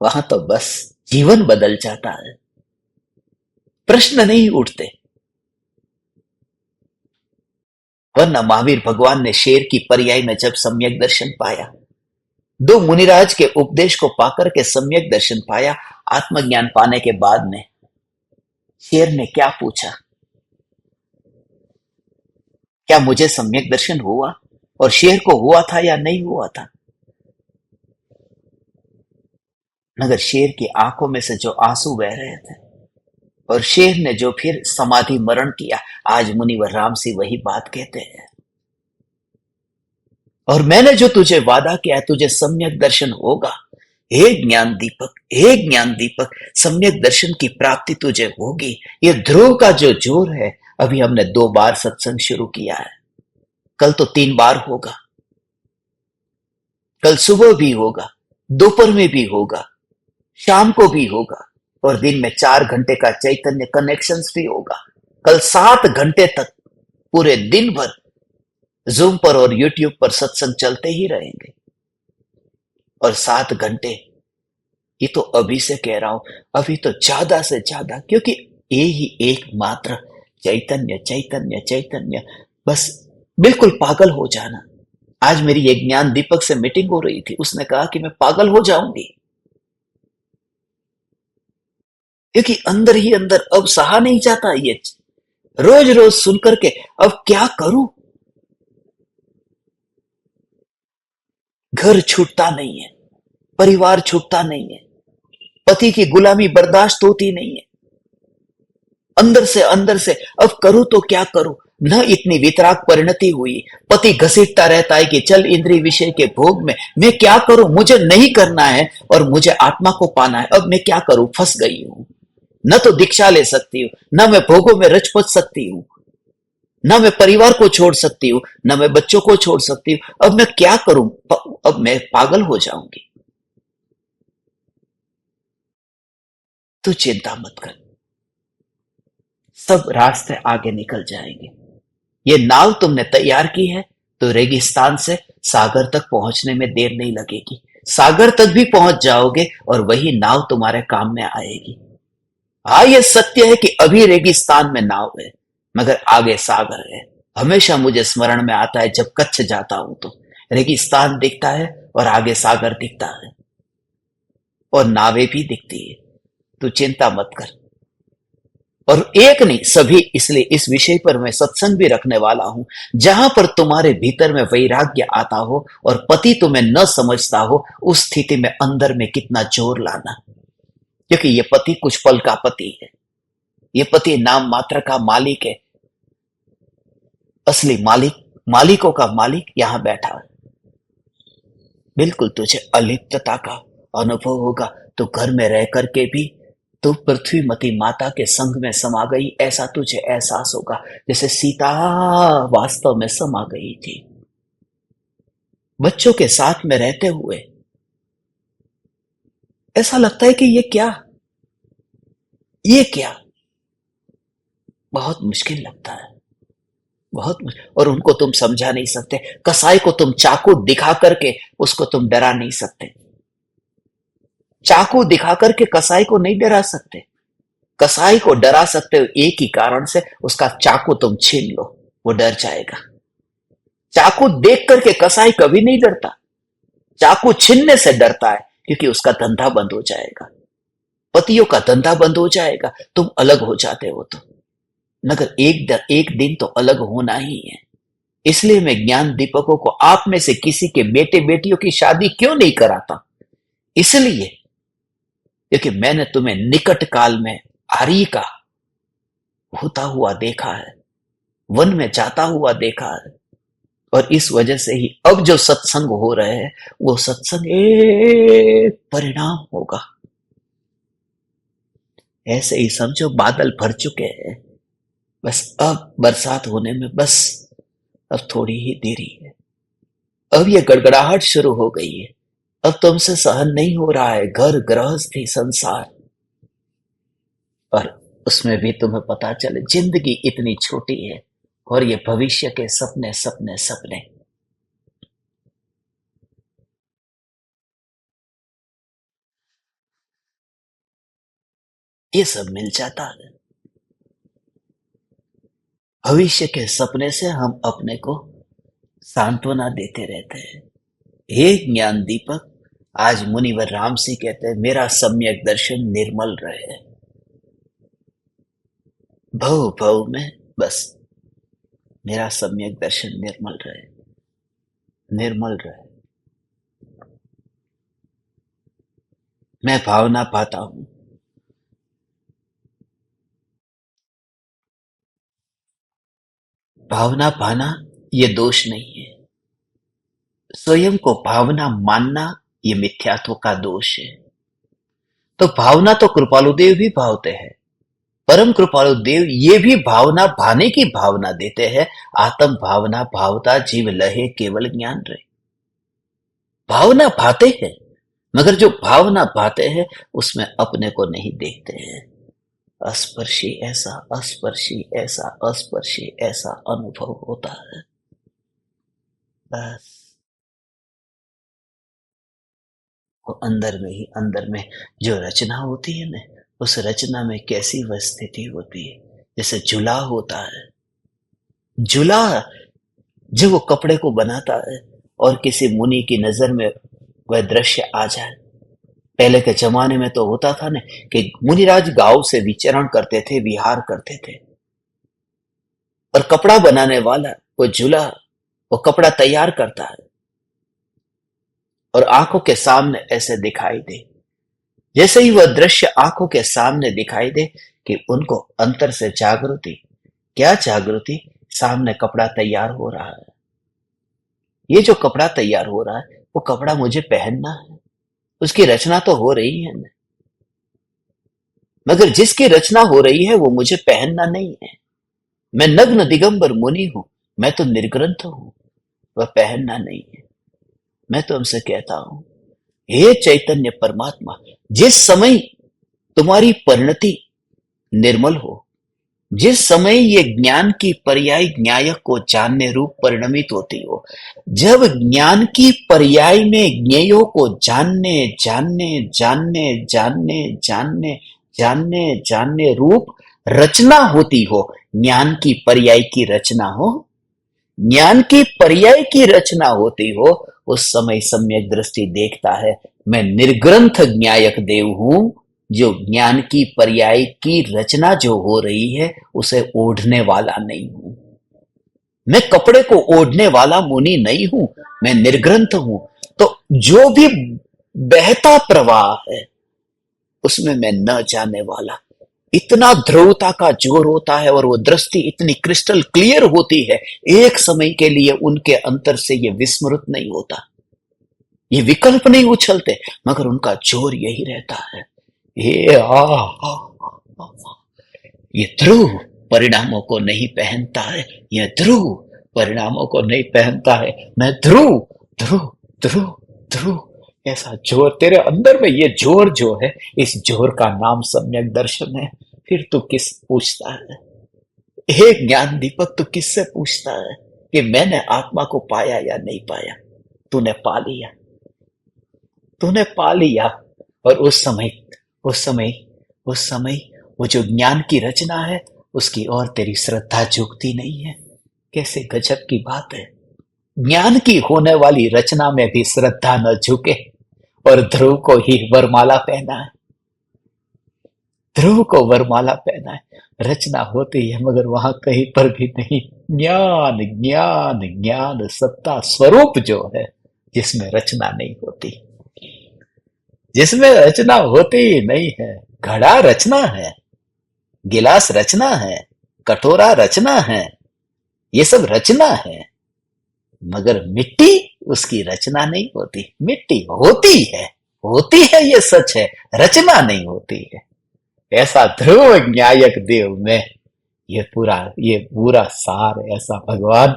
वहां तो बस जीवन बदल जाता है, प्रश्न नहीं उठते। वरना महावीर भगवान ने शेर की पर्याय में जब सम्यक दर्शन पाया, दो मुनिराज के उपदेश को पाकर के सम्यक दर्शन पाया, आत्मज्ञान पाने के बाद में शेर ने क्या पूछा, क्या मुझे सम्यक दर्शन हुआ? और शेर को हुआ था या नहीं हुआ था? मगर शेर की आंखों में से जो आंसू बह रहे थे, और शेर ने जो फिर समाधि मरण किया, आज मुनिवर राम सिंह वही बात कहते हैं। और मैंने जो तुझे वादा किया, तुझे सम्यक दर्शन होगा। हे ज्ञान दीपक, हे ज्ञान दीपक, सम्यक दर्शन की प्राप्ति तुझे होगी। ये ध्रुव का जो जोर है, अभी हमने 2 बार सत्संग शुरू किया है, कल तो 3 बार होगा, कल सुबह भी होगा, दोपहर में भी होगा, शाम को भी होगा, और दिन में 4 घंटे का चैतन्य कनेक्शंस भी होगा। कल 7 घंटे तक पूरे दिन भर जूम पर और यूट्यूब पर सत्संग चलते ही रहेंगे। और 7 घंटे, ये तो अभी से कह रहा हूं, अभी तो ज्यादा से ज्यादा, क्योंकि ये ही एकमात्र चैतन्य चैतन्य चैतन्य, बस बिल्कुल पागल हो जाना। आज मेरी एक ज्ञान दीपक से मीटिंग हो रही थी, उसने कहा कि मैं पागल हो जाऊंगी, क्योंकि अंदर ही अंदर अब सहा नहीं जाता ये रोज रोज सुनकर के। अब क्या करूं? घर छूटता नहीं है, परिवार छूटता नहीं है, पति की गुलामी बर्दाश्त होती नहीं है, अंदर से अब करूं तो क्या करूं? न इतनी वितराग परिणति हुई, पति घसीटता रहता है कि चल इंद्रिय विषय के भोग में, मैं क्या करूं? मुझे नहीं करना है और मुझे आत्मा को पाना है, अब मैं क्या करूं? फंस गई हूं। न तो दीक्षा ले सकती हूं, न मैं भोगों में रच सकती हूं, न मैं परिवार को छोड़ सकती हूं, न मैं बच्चों को छोड़ सकती हूं। अब मैं क्या करूं? अब मैं पागल हो जाऊंगी। तू चिंता मत कर, सब रास्ते आगे निकल जाएंगे। ये नाव तुमने तैयार की है, तो रेगिस्तान से सागर तक पहुंचने में देर नहीं लगेगी। सागर तक भी पहुंच जाओगे और वही नाव तुम्हारे काम में आएगी। हाँ, ये सत्य है कि अभी रेगिस्तान में नाव है, मगर आगे सागर है। हमेशा मुझे स्मरण में आता है, जब कच्छ जाता हूं तो रेगिस्तान दिखता है और आगे सागर दिखता है, और नावें भी दिखती है। तू चिंता मत कर। और एक नहीं, सभी, इसलिए इस विषय पर मैं सत्संग भी रखने वाला हूं, जहां पर तुम्हारे भीतर में वैराग्य आता हो और पति तुम्हें न समझता हो, उस स्थिति में अंदर में कितना जोर लाना, क्योंकि ये पति कुछ पल का पति है, ये पति नाम मात्र का मालिक है। असली मालिकों का मालिक यहां बैठा है। बिल्कुल तुझे अलिप्तता का अनुभव होगा, तो घर में रह करके भी तू पृथ्वीमती माता के संग में समा गई, ऐसा तुझे एहसास होगा, जैसे सीता वास्तव में समा गई थी। बच्चों के साथ में रहते हुए ऐसा लगता है कि ये क्या, बहुत मुश्किल लगता है, बहुत मुश्किल। और उनको तुम समझा नहीं सकते। कसाई को तुम चाकू दिखा करके उसको तुम डरा नहीं सकते, चाकू दिखा करके कसाई को नहीं डरा सकते। कसाई को डरा सकते हो एक ही कारण से, उसका चाकू तुम छीन लो, वो डर जाएगा। चाकू देख करके कसाई कभी नहीं डरता, चाकू छीनने से डरता है। क्योंकि उसका धंधा बंद हो जाएगा, पतियों का धंधा बंद हो जाएगा, तुम अलग हो जाते हो तो। मगर एक दिन तो अलग होना ही है। इसलिए मैं ज्ञान दीपकों को आप में से किसी के बेटे बेटियों की शादी क्यों नहीं कराता? इसलिए क्योंकि मैंने तुम्हें निकट काल में आर्य का होता हुआ देखा है, वन में जाता हुआ देखा है, और इस वजह से ही अब जो सत्संग हो रहे हैं वो सत्संग एक परिणाम होगा। ऐसे ही समझो बादल भर चुके हैं, बस अब बरसात होने में बस अब थोड़ी ही देरी है। अब ये गड़गड़ाहट शुरू हो गई है, अब तुमसे सहन नहीं हो रहा है घर गृहस्थी संसार, और उसमें भी तुम्हें पता चले जिंदगी इतनी छोटी है और ये भविष्य के सपने सपने सपने। ये सब मिल जाता है। भविष्य के सपने से हम अपने को सांत्वना देते रहते हैं। हे ज्ञान दीपक, आज मुनिवर राम सिंह कहते हैं मेरा सम्यक दर्शन निर्मल रहे, भव भव में बस मेरा सम्यक दर्शन निर्मल रहे, निर्मल रहे। मैं भावना पाता हूं, भावना पाना ये दोष नहीं है, स्वयं को भावना मानना ये मिथ्यात्व का दोष है। तो भावना तो कृपालु देव भी भावते हैं, परम कृपालु देव ये भी भावना भाने की भावना देते हैं। आत्म भावना भावता जीव लहे केवल ज्ञान रहे। भावना भाते हैं, मगर जो भावना भाते हैं उसमें अपने को नहीं देखते हैं। अस्पर्शी ऐसा, अस्पर्शी ऐसा, अस्पर्शी ऐसा अनुभव होता है। बस वो अंदर में ही, अंदर में जो रचना होती है ना, उस रचना में कैसी वह स्थिति होती है, जैसे जुला होता है। जुला जब वो कपड़े को बनाता है और किसी मुनि की नजर में वह दृश्य आ जाए। पहले के जमाने में तो होता था ना कि मुनिराज गांव से विचरण करते थे, विहार करते थे, और कपड़ा बनाने वाला वो जुला वो कपड़ा तैयार करता है और आंखों के सामने ऐसे दिखाई दे। जैसे ही वह दृश्य आंखों के सामने दिखाई दे कि उनको अंतर से जागृति, क्या जागृति, सामने कपड़ा तैयार हो रहा है। ये जो कपड़ा तैयार हो रहा है वो कपड़ा मुझे पहनना है, उसकी रचना तो हो रही है ना, मगर जिसकी रचना हो रही है वो मुझे पहनना नहीं है। मैं नग्न दिगंबर मुनि हूं, मैं तो निर्ग्रंथ हूं, वह पहनना नहीं है। मैं तुमसे कहता हूं, हे चैतन्य परमात्मा, जिस समय तुम्हारी परिणति निर्मल हो, जिस समय ये ज्ञान की पर्याय न्यायक को जानने रूप परिणमित होती हो, जब ज्ञान की पर्याय में ज्ञेयों को जानने जानने जानने जानने जानने जानने जानने रूप रचना होती हो, ज्ञान की पर्याय की रचना हो, ज्ञान की पर्याय की रचना होती हो, उस समय सम्यक दृष्टि देखता है मैं निर्ग्रंथ न्यायक देव हूं, जो ज्ञान की पर्याय की रचना जो हो रही है उसे ओढ़ने वाला नहीं हूं। मैं कपड़े को ओढ़ने वाला मुनि नहीं हूं, मैं निर्ग्रंथ हूं। तो जो भी बहता प्रवाह है उसमें मैं न जाने वाला, इतना ध्रुवता का जोर होता है और वो दृष्टि इतनी क्रिस्टल क्लियर होती है, एक समय के लिए उनके अंतर से ये विस्मृत नहीं होता, ये विकल्प नहीं उछलते, मगर उनका जोर यही रहता है। ये ये ध्रुव परिणामों को नहीं पहनता है, ये ध्रुव परिणामों को नहीं पहनता है। मैं ध्रुव ध्रुव ध्रुव ध्रुव, ऐसा जोर तेरे अंदर में, ये जोर जो है, इस जोर का नाम सम्यक दर्शन है। फिर तू किस पूछता है? हे ज्ञान दीपक, तू किससे पूछता है कि मैंने आत्मा को पाया या नहीं पाया? तूने पा लिया, तूने पा लिया। और उस समय उस समय उस समय वो जो ज्ञान की रचना है उसकी और तेरी श्रद्धा झुकती नहीं है। कैसे गजब की बात है, ज्ञान की होने वाली रचना में भी श्रद्धा न झुके और ध्रुव को ही वरमाला पहना है, ध्रुव को वरमाला पहना है। रचना होती है मगर वहां कहीं पर भी नहीं। ज्ञान ज्ञान ज्ञान सत्ता स्वरूप जो है, जिसमें रचना नहीं होती, जिसमें रचना होती ही नहीं है। घड़ा रचना है, गिलास रचना है, कटोरा रचना है, ये सब रचना है, मगर मिट्टी उसकी रचना नहीं होती। मिट्टी होती है ये सच है, रचना नहीं होती है। ऐसा ध्रुव न्यायक देव में ये पूरा सार ऐसा भगवान।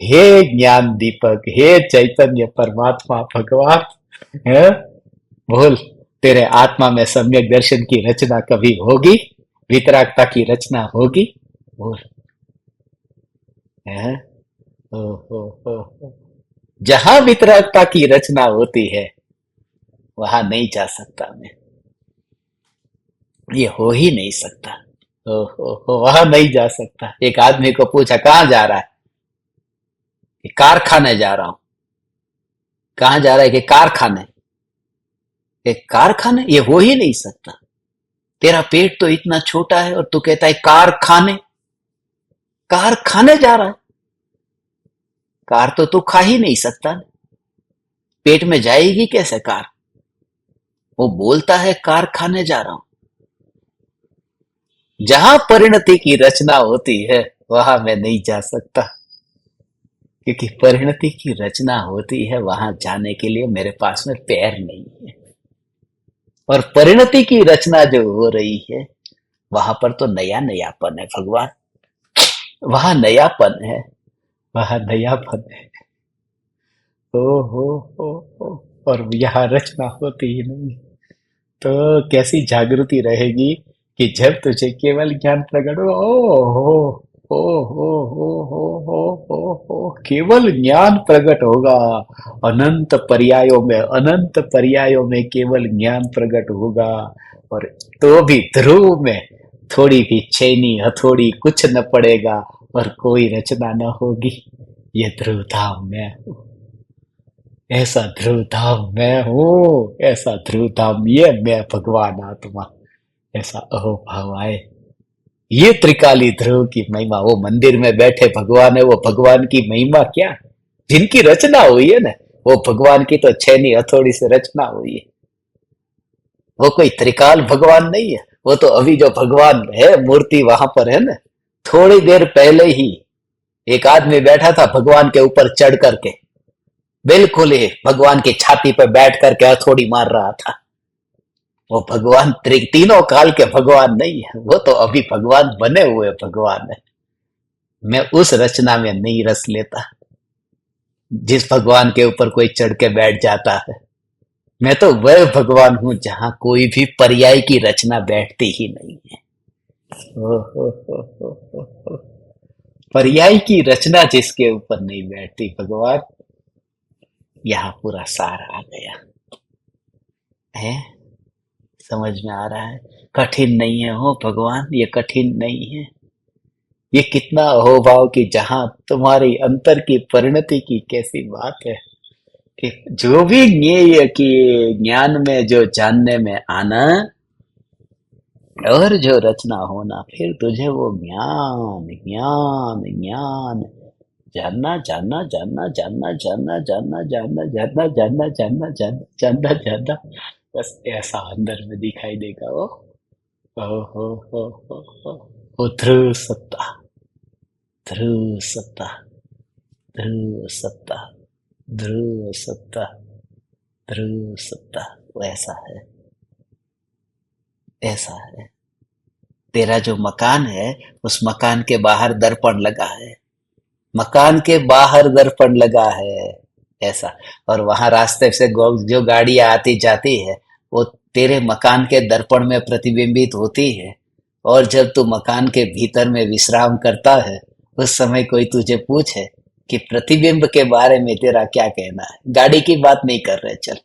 हे ज्ञान दीपक, हे चैतन्य परमात्मा भगवान, है बोल, तेरे आत्मा में सम्यक दर्शन की रचना कभी होगी? वितरागता की रचना होगी? बोल। है हो। जहां वितरागता की रचना होती है वहां नहीं जा सकता मैं, ये हो ही नहीं सकता। वहां नहीं जा सकता। एक आदमी को पूछा कहां जा रहा है, कि कारखाने जा रहा हूं। कहां जा रहा है? कि कारखाने। एक कारखाने, ये हो ही नहीं सकता। तेरा पेट तो इतना छोटा है और तू कहता है कारखाने। कारखाने जा रहा है, कार तो तू खा ही नहीं सकता, पेट में जाएगी कैसे कार? वो बोलता है कारखाने जा रहा हूं। जहां परिणति की रचना होती है वहां मैं नहीं जा सकता, क्योंकि परिणति की रचना होती है, वहां जाने के लिए मेरे पास में पैर नहीं है। और परिणति की रचना जो हो रही है वहां पर तो नया नयापन है भगवान, वहां नयापन है, वहां नयापन है। हो। और यहाँ रचना होती ही नहीं, तो कैसी जागृति रहेगी कि जब तुझे केवल ज्ञान प्रकट हो। हो, केवल ज्ञान प्रकट होगा। अनंत पर्यायों में केवल ज्ञान प्रकट होगा। और तो भी ध्रुव में थोड़ी भी छेनी हथौड़ी कुछ न पड़ेगा और कोई रचना न होगी। ये ध्रुव धाम में हूँ, ऐसा ध्रुव धाम मैं हूँ, ऐसा ध्रुव धाम, ये मैं भगवान आत्मा, ऐसा अहोभाव आए। ये त्रिकाली ध्रुव की महिमा, वो मंदिर में बैठे भगवान है, वो भगवान की महिमा क्या, जिनकी रचना हुई है ना, वो भगवान की तो छेनी हथौड़ी से रचना हुई है। वो कोई त्रिकाल भगवान नहीं है, वो तो अभी जो भगवान है मूर्ति वहां पर है ना, थोड़ी देर पहले ही एक आदमी बैठा था भगवान के ऊपर चढ़ करके, बिल्कुल ही भगवान की छाती पर बैठ करके हथौड़ी मार रहा था। वो भगवान तीनों काल के भगवान नहीं है, वो तो अभी भगवान बने हुए भगवान है। मैं उस रचना में नहीं रस लेता जिस भगवान के ऊपर कोई चढ़ के बैठ जाता है। मैं तो वह भगवान हूं जहां कोई भी पर्याय की रचना बैठती ही नहीं है। हो। पर्याय की रचना जिसके ऊपर नहीं बैठती भगवान, यहाँ पूरा सार आ गया है। समझ में आ रहा है? कठिन नहीं है हो भगवान, ये कठिन नहीं है। ये कितना अहोभाव कि जहां तुम्हारी अंतर की परिणति की कैसी बात है कि जो भी ज्ञेय की ज्ञान में जो जानने में आना और जो रचना होना, फिर तुझे वो ज्ञान ज्ञान ज्ञान जानना जानना जानना जानना जानना जानना जानना जानना जानना जानना जानना जानना जानना, बस ऐसा अंदर में दिखाई देगा वो। हो ध्रुव सत्ता, ध्रुव सत्ता, ध्रुव सत्ता, ध्रुव सत्ता, ध्रुव सत्ता, वो ऐसा है, ऐसा है। तेरा जो मकान है उस मकान के बाहर दर्पण लगा है, मकान के बाहर दर्पण लगा है ऐसा। और वहां रास्ते से जो गाड़ियां आती जाती है वो तेरे मकान के दर्पण में प्रतिबिंबित होती है। और जब तू मकान के भीतर में विश्राम करता है उस समय कोई तुझे पूछे कि प्रतिबिंब के बारे में तेरा क्या कहना है, गाड़ी की बात नहीं कर रहे, चल,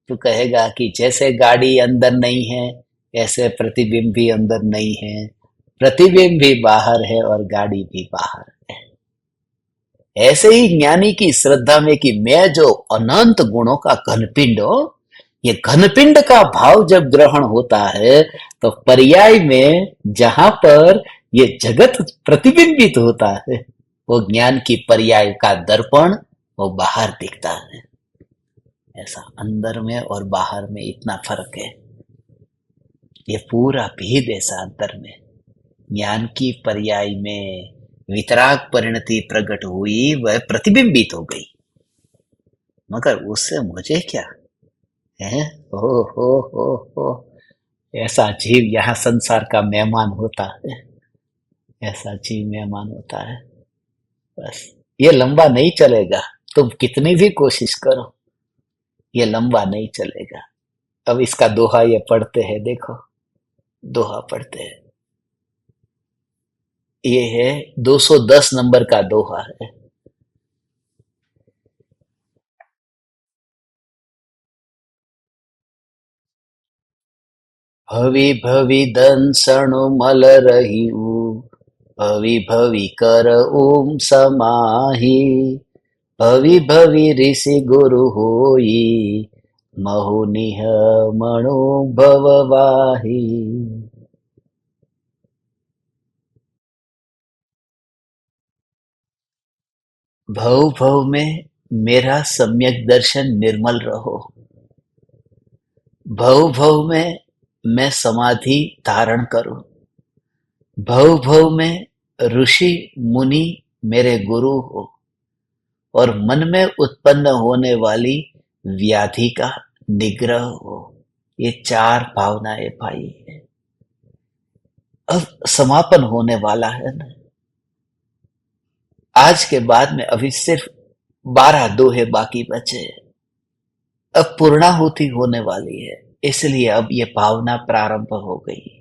तू कहेगा कि जैसे गाड़ी अंदर नहीं है ऐसे प्रतिबिंब भी अंदर नहीं है, प्रतिबिंब भी बाहर है और गाड़ी भी बाहर है। ऐसे ही ज्ञानी की श्रद्धा में कि मैं जो अनंत गुणों का घनपिंड हूं, ये घनपिंड का भाव जब ग्रहण होता है तो पर्याय में जहां पर ये जगत प्रतिबिंबित होता है वो ज्ञान की पर्याय का दर्पण वो बाहर दिखता है। ऐसा अंदर में और बाहर में इतना फर्क है। ये पूरा भेद ऐसा अंतर में ज्ञान की पर्याय में वितराग परिणति प्रकट हुई, वह प्रतिबिंबित हो गई, मगर उससे मुझे क्या है। हो ऐसा जीव यहाँ संसार का मेहमान होता है, ऐसा जीव मेहमान होता है। बस ये लंबा नहीं चलेगा, तुम कितनी भी कोशिश करो ये लंबा नहीं चलेगा। अब इसका दोहा ये पढ़ते हैं, देखो दोहा पढ़ते हैं। ये है 210 नंबर का दोहा है। भवि भवि दंसणु मल रहिउ, भवि भवि कर ओम समाहि, भवि भवि ऋषि गुरु होई, महु निह मणु भववाहि। भव भव में मेरा सम्यक दर्शन निर्मल रहो। भव भव में मैं समाधि धारण करूं। भव भव में ऋषि मुनि मेरे गुरु हो और मन में उत्पन्न होने वाली व्याधि का निग्रह हो। ये चार भावनाएं भाई है। अब समापन होने वाला है ना। आज के बाद में अभी सिर्फ 12 दोहे बाकी बचे। अब पूर्णाहुति होने वाली है, इसलिए अब ये भावना प्रारंभ हो गई।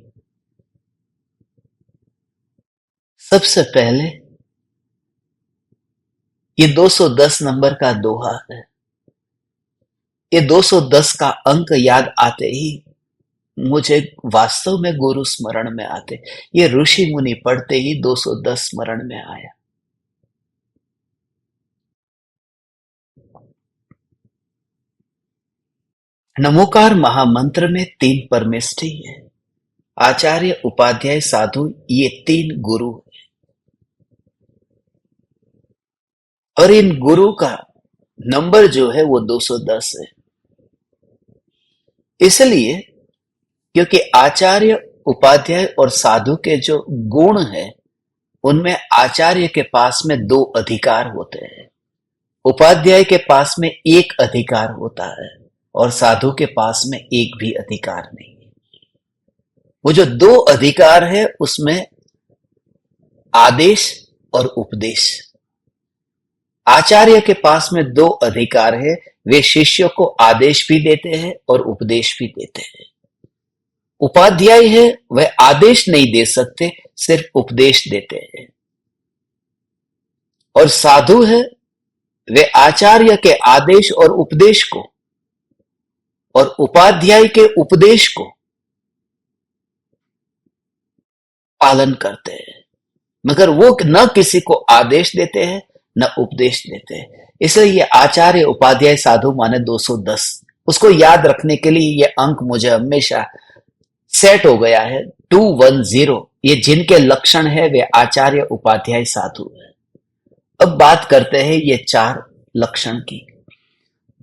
सबसे पहले ये 210 नंबर का दोहा है। ये 210 का अंक याद आते ही मुझे वास्तव में गुरु स्मरण में आते। ये ऋषि मुनि पढ़ते ही 210 स्मरण में आया। नमोकार महामंत्र में 3 परमेष्ठी है। आचार्य, उपाध्याय, साधु, ये 3 गुरु है। और इन गुरु का नंबर जो है वो 210 है। इसलिए क्योंकि आचार्य, उपाध्याय और साधु के जो गुण है उनमें आचार्य के पास में 2 अधिकार होते हैं, उपाध्याय के पास में 1 अधिकार होता है और साधु के पास में 1 भी अधिकार नहीं है। वो जो 2 अधिकार है उसमें आदेश और उपदेश। आचार्य के पास में 2 अधिकार है, वे शिष्यों को आदेश भी देते हैं और उपदेश भी देते हैं। उपाध्याय है, वह आदेश नहीं दे सकते, सिर्फ उपदेश देते हैं। और साधु है, वे आचार्य के आदेश और उपदेश को और उपाध्याय के उपदेश को पालन करते हैं, मगर वो न किसी को आदेश देते हैं न उपदेश देते हैं। इसलिए ये आचार्य, उपाध्याय, साधु माने 210। उसको याद रखने के लिए ये अंक मुझे हमेशा सेट हो गया है 210। ये जिनके लक्षण है वे आचार्य, उपाध्याय, साधु है। अब बात करते हैं ये 4 लक्षण की।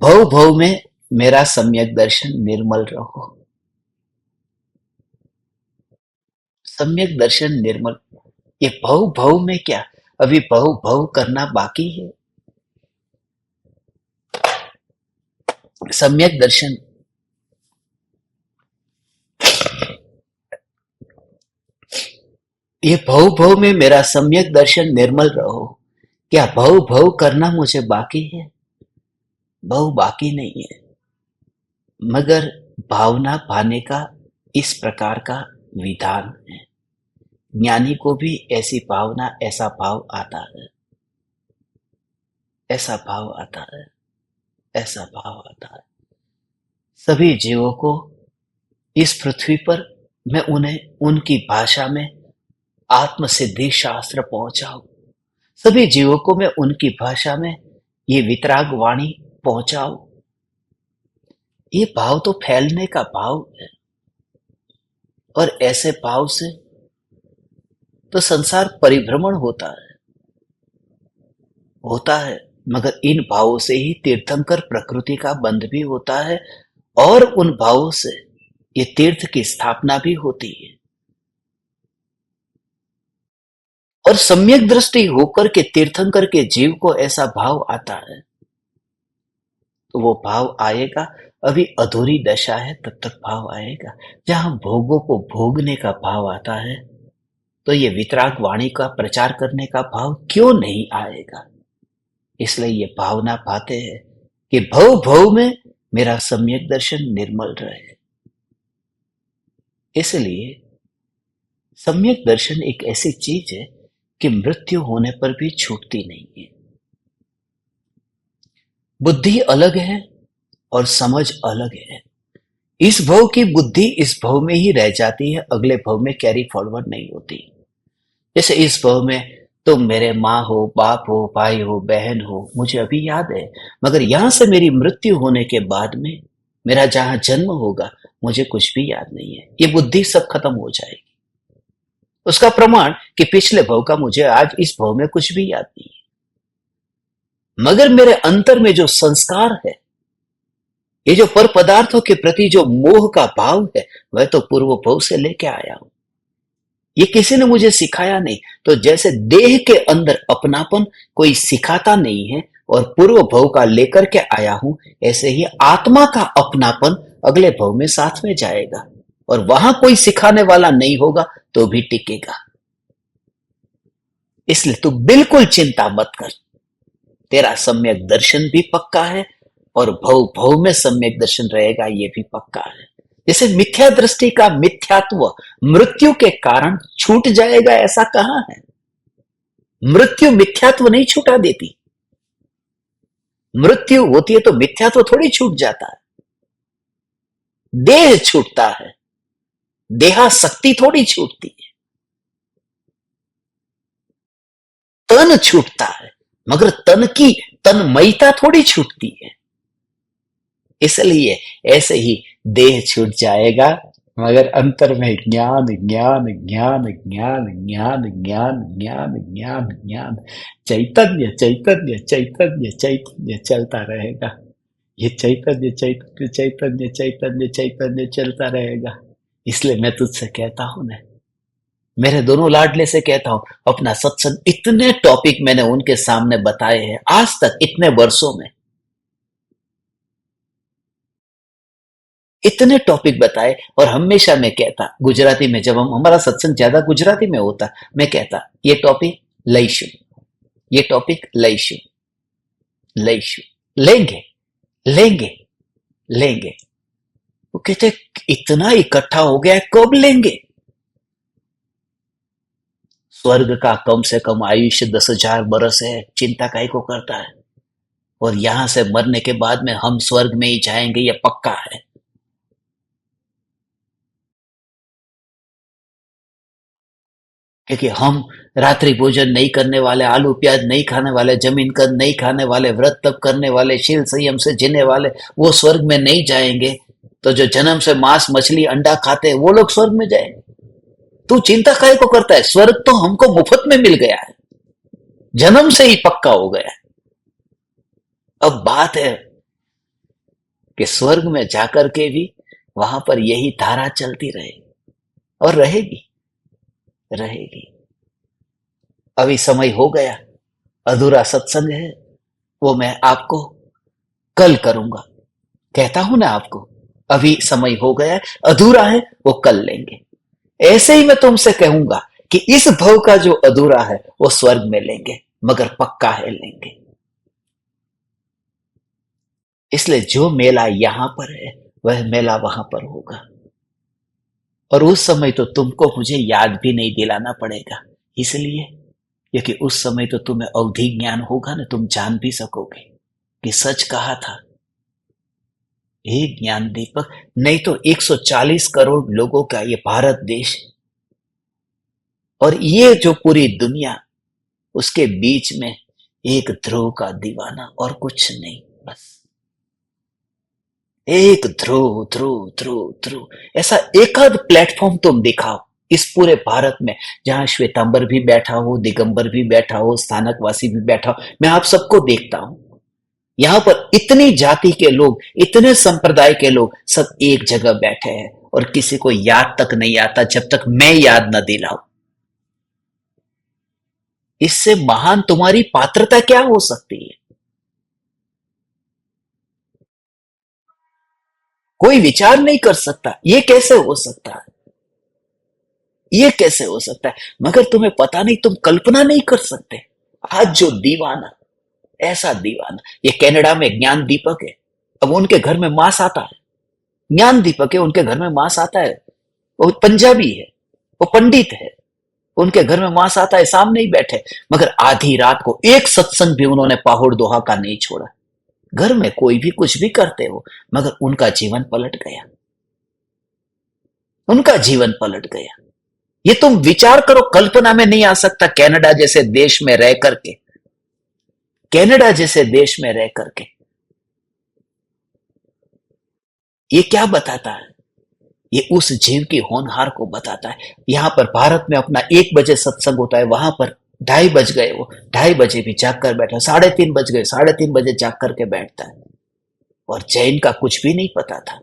भव भव में मेरा सम्यक दर्शन निर्मल रहो। सम्यक दर्शन निर्मल, ये भव भव में क्या, अभी भव भव करना बाकी है। सम्यक दर्शन, ये भव भव में मेरा सम्यक दर्शन निर्मल रहो। क्या भव भव करना मुझे बाकी है? भव बाकी नहीं है, मगर भावना पाने का इस प्रकार का विधान है। ज्ञानी को भी ऐसी भावना, ऐसा भाव आता है, ऐसा भाव आता है, ऐसा भाव आता है। सभी जीवों को इस पृथ्वी पर मैं उन्हें उनकी भाषा में आत्म सिद्धि शास्त्र पहुंचाऊं। सभी जीवों को मैं उनकी भाषा में ये वितराग वाणी पहुंचाऊं। ये भाव तो फैलने का भाव है, और ऐसे भाव से तो संसार परिभ्रमण होता है। मगर इन भावों से ही तीर्थंकर प्रकृति का बंध भी होता है, और उन भावों से ये तीर्थ की स्थापना भी होती है। और सम्यक दृष्टि होकर के तीर्थंकर के जीव को ऐसा भाव आता है, तो वो भाव आएगा। अभी अधूरी दशा है, तब तक भाव आएगा। जहां भोगों को भोगने का भाव आता है, तो ये वितराग वाणी का प्रचार करने का भाव क्यों नहीं आएगा? इसलिए ये भावना पाते हैं कि भव भव में मेरा सम्यक दर्शन निर्मल रहे। इसलिए सम्यक दर्शन एक ऐसी चीज है कि मृत्यु होने पर भी छूटती नहीं है। बुद्धि अलग है और समझ अलग है। इस भव की बुद्धि इस भव में ही रह जाती है, अगले भव में कैरी फॉरवर्ड नहीं होती। जैसे इस भव में तुम मेरे माँ हो, बाप हो, भाई हो, बहन हो, मुझे अभी याद है, मगर यहां से मेरी मृत्यु होने के बाद में मेरा जहां जन्म होगा, मुझे कुछ भी याद नहीं है। ये बुद्धि सब खत्म हो जाएगी। उसका प्रमाण कि पिछले भव का मुझे आज इस भव में कुछ भी याद नहीं है। मगर मेरे अंतर में जो संस्कार है, ये जो पर पदार्थों के प्रति जो मोह का भाव है, वह तो पूर्व भव से लेके आया हूं। ये किसी ने मुझे सिखाया नहीं। तो जैसे देह के अंदर अपनापन कोई सिखाता नहीं है और पूर्व भव का लेकर के आया हूं, ऐसे ही आत्मा का अपनापन अगले भव में साथ में जाएगा, और वहां कोई सिखाने वाला नहीं होगा तो भी टिकेगा। इसलिए तू बिल्कुल चिंता मत कर, तेरा सम्यक दर्शन भी पक्का है और भव भव में सम्यक दर्शन रहेगा, ये भी पक्का है। जैसे मिथ्या दृष्टि का मिथ्यात्व मृत्यु के कारण छूट जाएगा, ऐसा कहां है? मृत्यु मिथ्यात्व नहीं छूटा देती। मृत्यु होती है तो मिथ्यात्व थोड़ी छूट जाता है। देह छूटता है, देहासक्ति थोड़ी छूटती है। तन छूटता है, मगर तन की तन्मयता थोड़ी छूटती है। इसलिए ऐसे ही देह छूट जाएगा, मगर अंतर में ज्ञान ज्ञान ज्ञान ज्ञान ज्ञान ज्ञान ज्ञान ज्ञान ज्ञान चैतन्य चैतन्य चैतन्य चैतन्य चलता रहेगा। ये चैतन्य चैतन्य चैतन्य चैतन्य चैतन्य चलता रहेगा। इसलिए मैं तुझसे कहता हूं ना, मेरे दोनों लाडले से कहता हूं, अपना सत्संग, इतने टॉपिक मैंने उनके सामने बताए हैं आज तक, इतने वर्षों में इतने टॉपिक बताए। और हमेशा मैं कहता, गुजराती में जब हमारा सत्संग ज्यादा गुजराती में होता, मैं कहता ये टॉपिक लईशु, ये टॉपिक लईशु, लईशु, लेंगे लेंगे लेंगे। वो कहते इतना इकट्ठा हो गया है, कब लेंगे? स्वर्ग का कम से कम आयुष्य 10,000 बरस है, चिंता काहे को करता है? और यहां से मरने के बाद में हम स्वर्ग में ही जाएंगे, ये पक्का है। क्योंकि हम रात्रि भोजन नहीं करने वाले, आलू प्याज नहीं खाने वाले, जमीन कद नहीं खाने वाले, व्रत तप करने वाले, शील संयम से जीने वाले, वो स्वर्ग में नहीं जाएंगे। तो जो जन्म से मांस मछली अंडा खाते हैं, वो लोग स्वर्ग में जाएंगे। तू चिंता काहे को करता है? स्वर्ग तो हमको मुफ्त में मिल गया है, जन्म से ही पक्का हो गया है। अब बात है कि स्वर्ग में जाकर के भी वहां पर यही धारा चलती रहेगी और रहेगी रहेगी। अभी समय हो गया, अधूरा सत्संग है, वो मैं आपको कल करूंगा। कहता हूं ना आपको, अभी समय हो गया है, अधूरा है, वो कल लेंगे। ऐसे ही मैं तुमसे कहूंगा कि इस भव का जो अधूरा है वो स्वर्ग में लेंगे, मगर पक्का है लेंगे। इसलिए जो मेला यहां पर है, वह मेला वहां पर होगा। और उस समय तो तुमको मुझे याद भी नहीं दिलाना पड़ेगा, इसलिए क्योंकि उस समय तो तुम्हें अवधि ज्ञान होगा ना, तुम जान भी सकोगे कि सच कहा था। एक ज्ञान दीपक नहीं तो 140 करोड़ लोगों का ये भारत देश, और ये जो पूरी दुनिया, उसके बीच में एक ध्रुव का दीवाना और कुछ नहीं, बस एक ध्रुव ध्रुव ध्रुव ध्रुव, ऐसा एकाध प्लेटफॉर्म तुम दिखाओ इस पूरे भारत में, जहां श्वेतांबर भी बैठा हो, दिगंबर भी बैठा हो, स्थानकवासी भी बैठा हो। मैं आप सबको देखता हूं, यहाँ पर इतनी जाति के लोग, इतने संप्रदाय के लोग सब एक जगह बैठे हैं, और किसी को याद तक नहीं आता जब तक मैं याद न दिलाऊं। इससे महान तुम्हारी पात्रता क्या हो सकती है? कोई विचार नहीं कर सकता ये कैसे हो सकता है, ये कैसे हो सकता है। मगर तुम्हें पता नहीं, तुम कल्पना नहीं कर सकते। आज जो दीवाना, ऐसा दीवाना, ये कनाडा में ज्ञान दीपक है। अब उनके घर में मांस आता है, ज्ञान दीपक है, उनके घर में मांस आता है। वो पंजाबी है, वो पंडित है, उनके घर में मांस आता है, सामने ही बैठे। मगर आधी रात को एक सत्संग भी उन्होंने पाहुड़ दोहा का नहीं छोड़ा। घर में कोई भी कुछ भी करते हो, मगर उनका जीवन पलट गया, उनका जीवन पलट गया। ये तुम विचार करो, कल्पना में नहीं आ सकता। कनाडा जैसे देश में रह करके, कनाडा जैसे देश में रह करके, ये क्या बताता है? ये उस जीव की होनहार को बताता है। यहां पर भारत में अपना 1 बजे सत्संग होता है, वहां पर 2:30 बज गए, वो 2:30 भी जाग कर बैठा, 3:30 बज गए, 3:30 जाग करके बैठता है। और जैन का कुछ भी नहीं पता था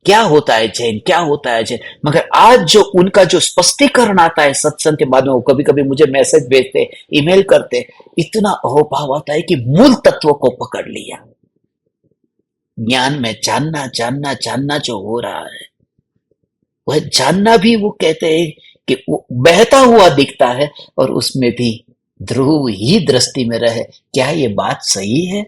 क्या होता है जैन, क्या होता है जैन। मगर आज जो उनका जो स्पष्टीकरण आता है सत्संग के बाद में, वो कभी कभी मुझे मैसेज भेजते, ईमेल करते, इतना अहोभाव आता है कि मूल तत्व को पकड़ लिया। ज्ञान में जानना जानना जानना जो हो रहा है, वह जानना भी वो कहते हैं कि वो बहता हुआ दिखता है, और उसमें भी ध्रुव ही दृष्टि में रहे। क्या ये बात सही है?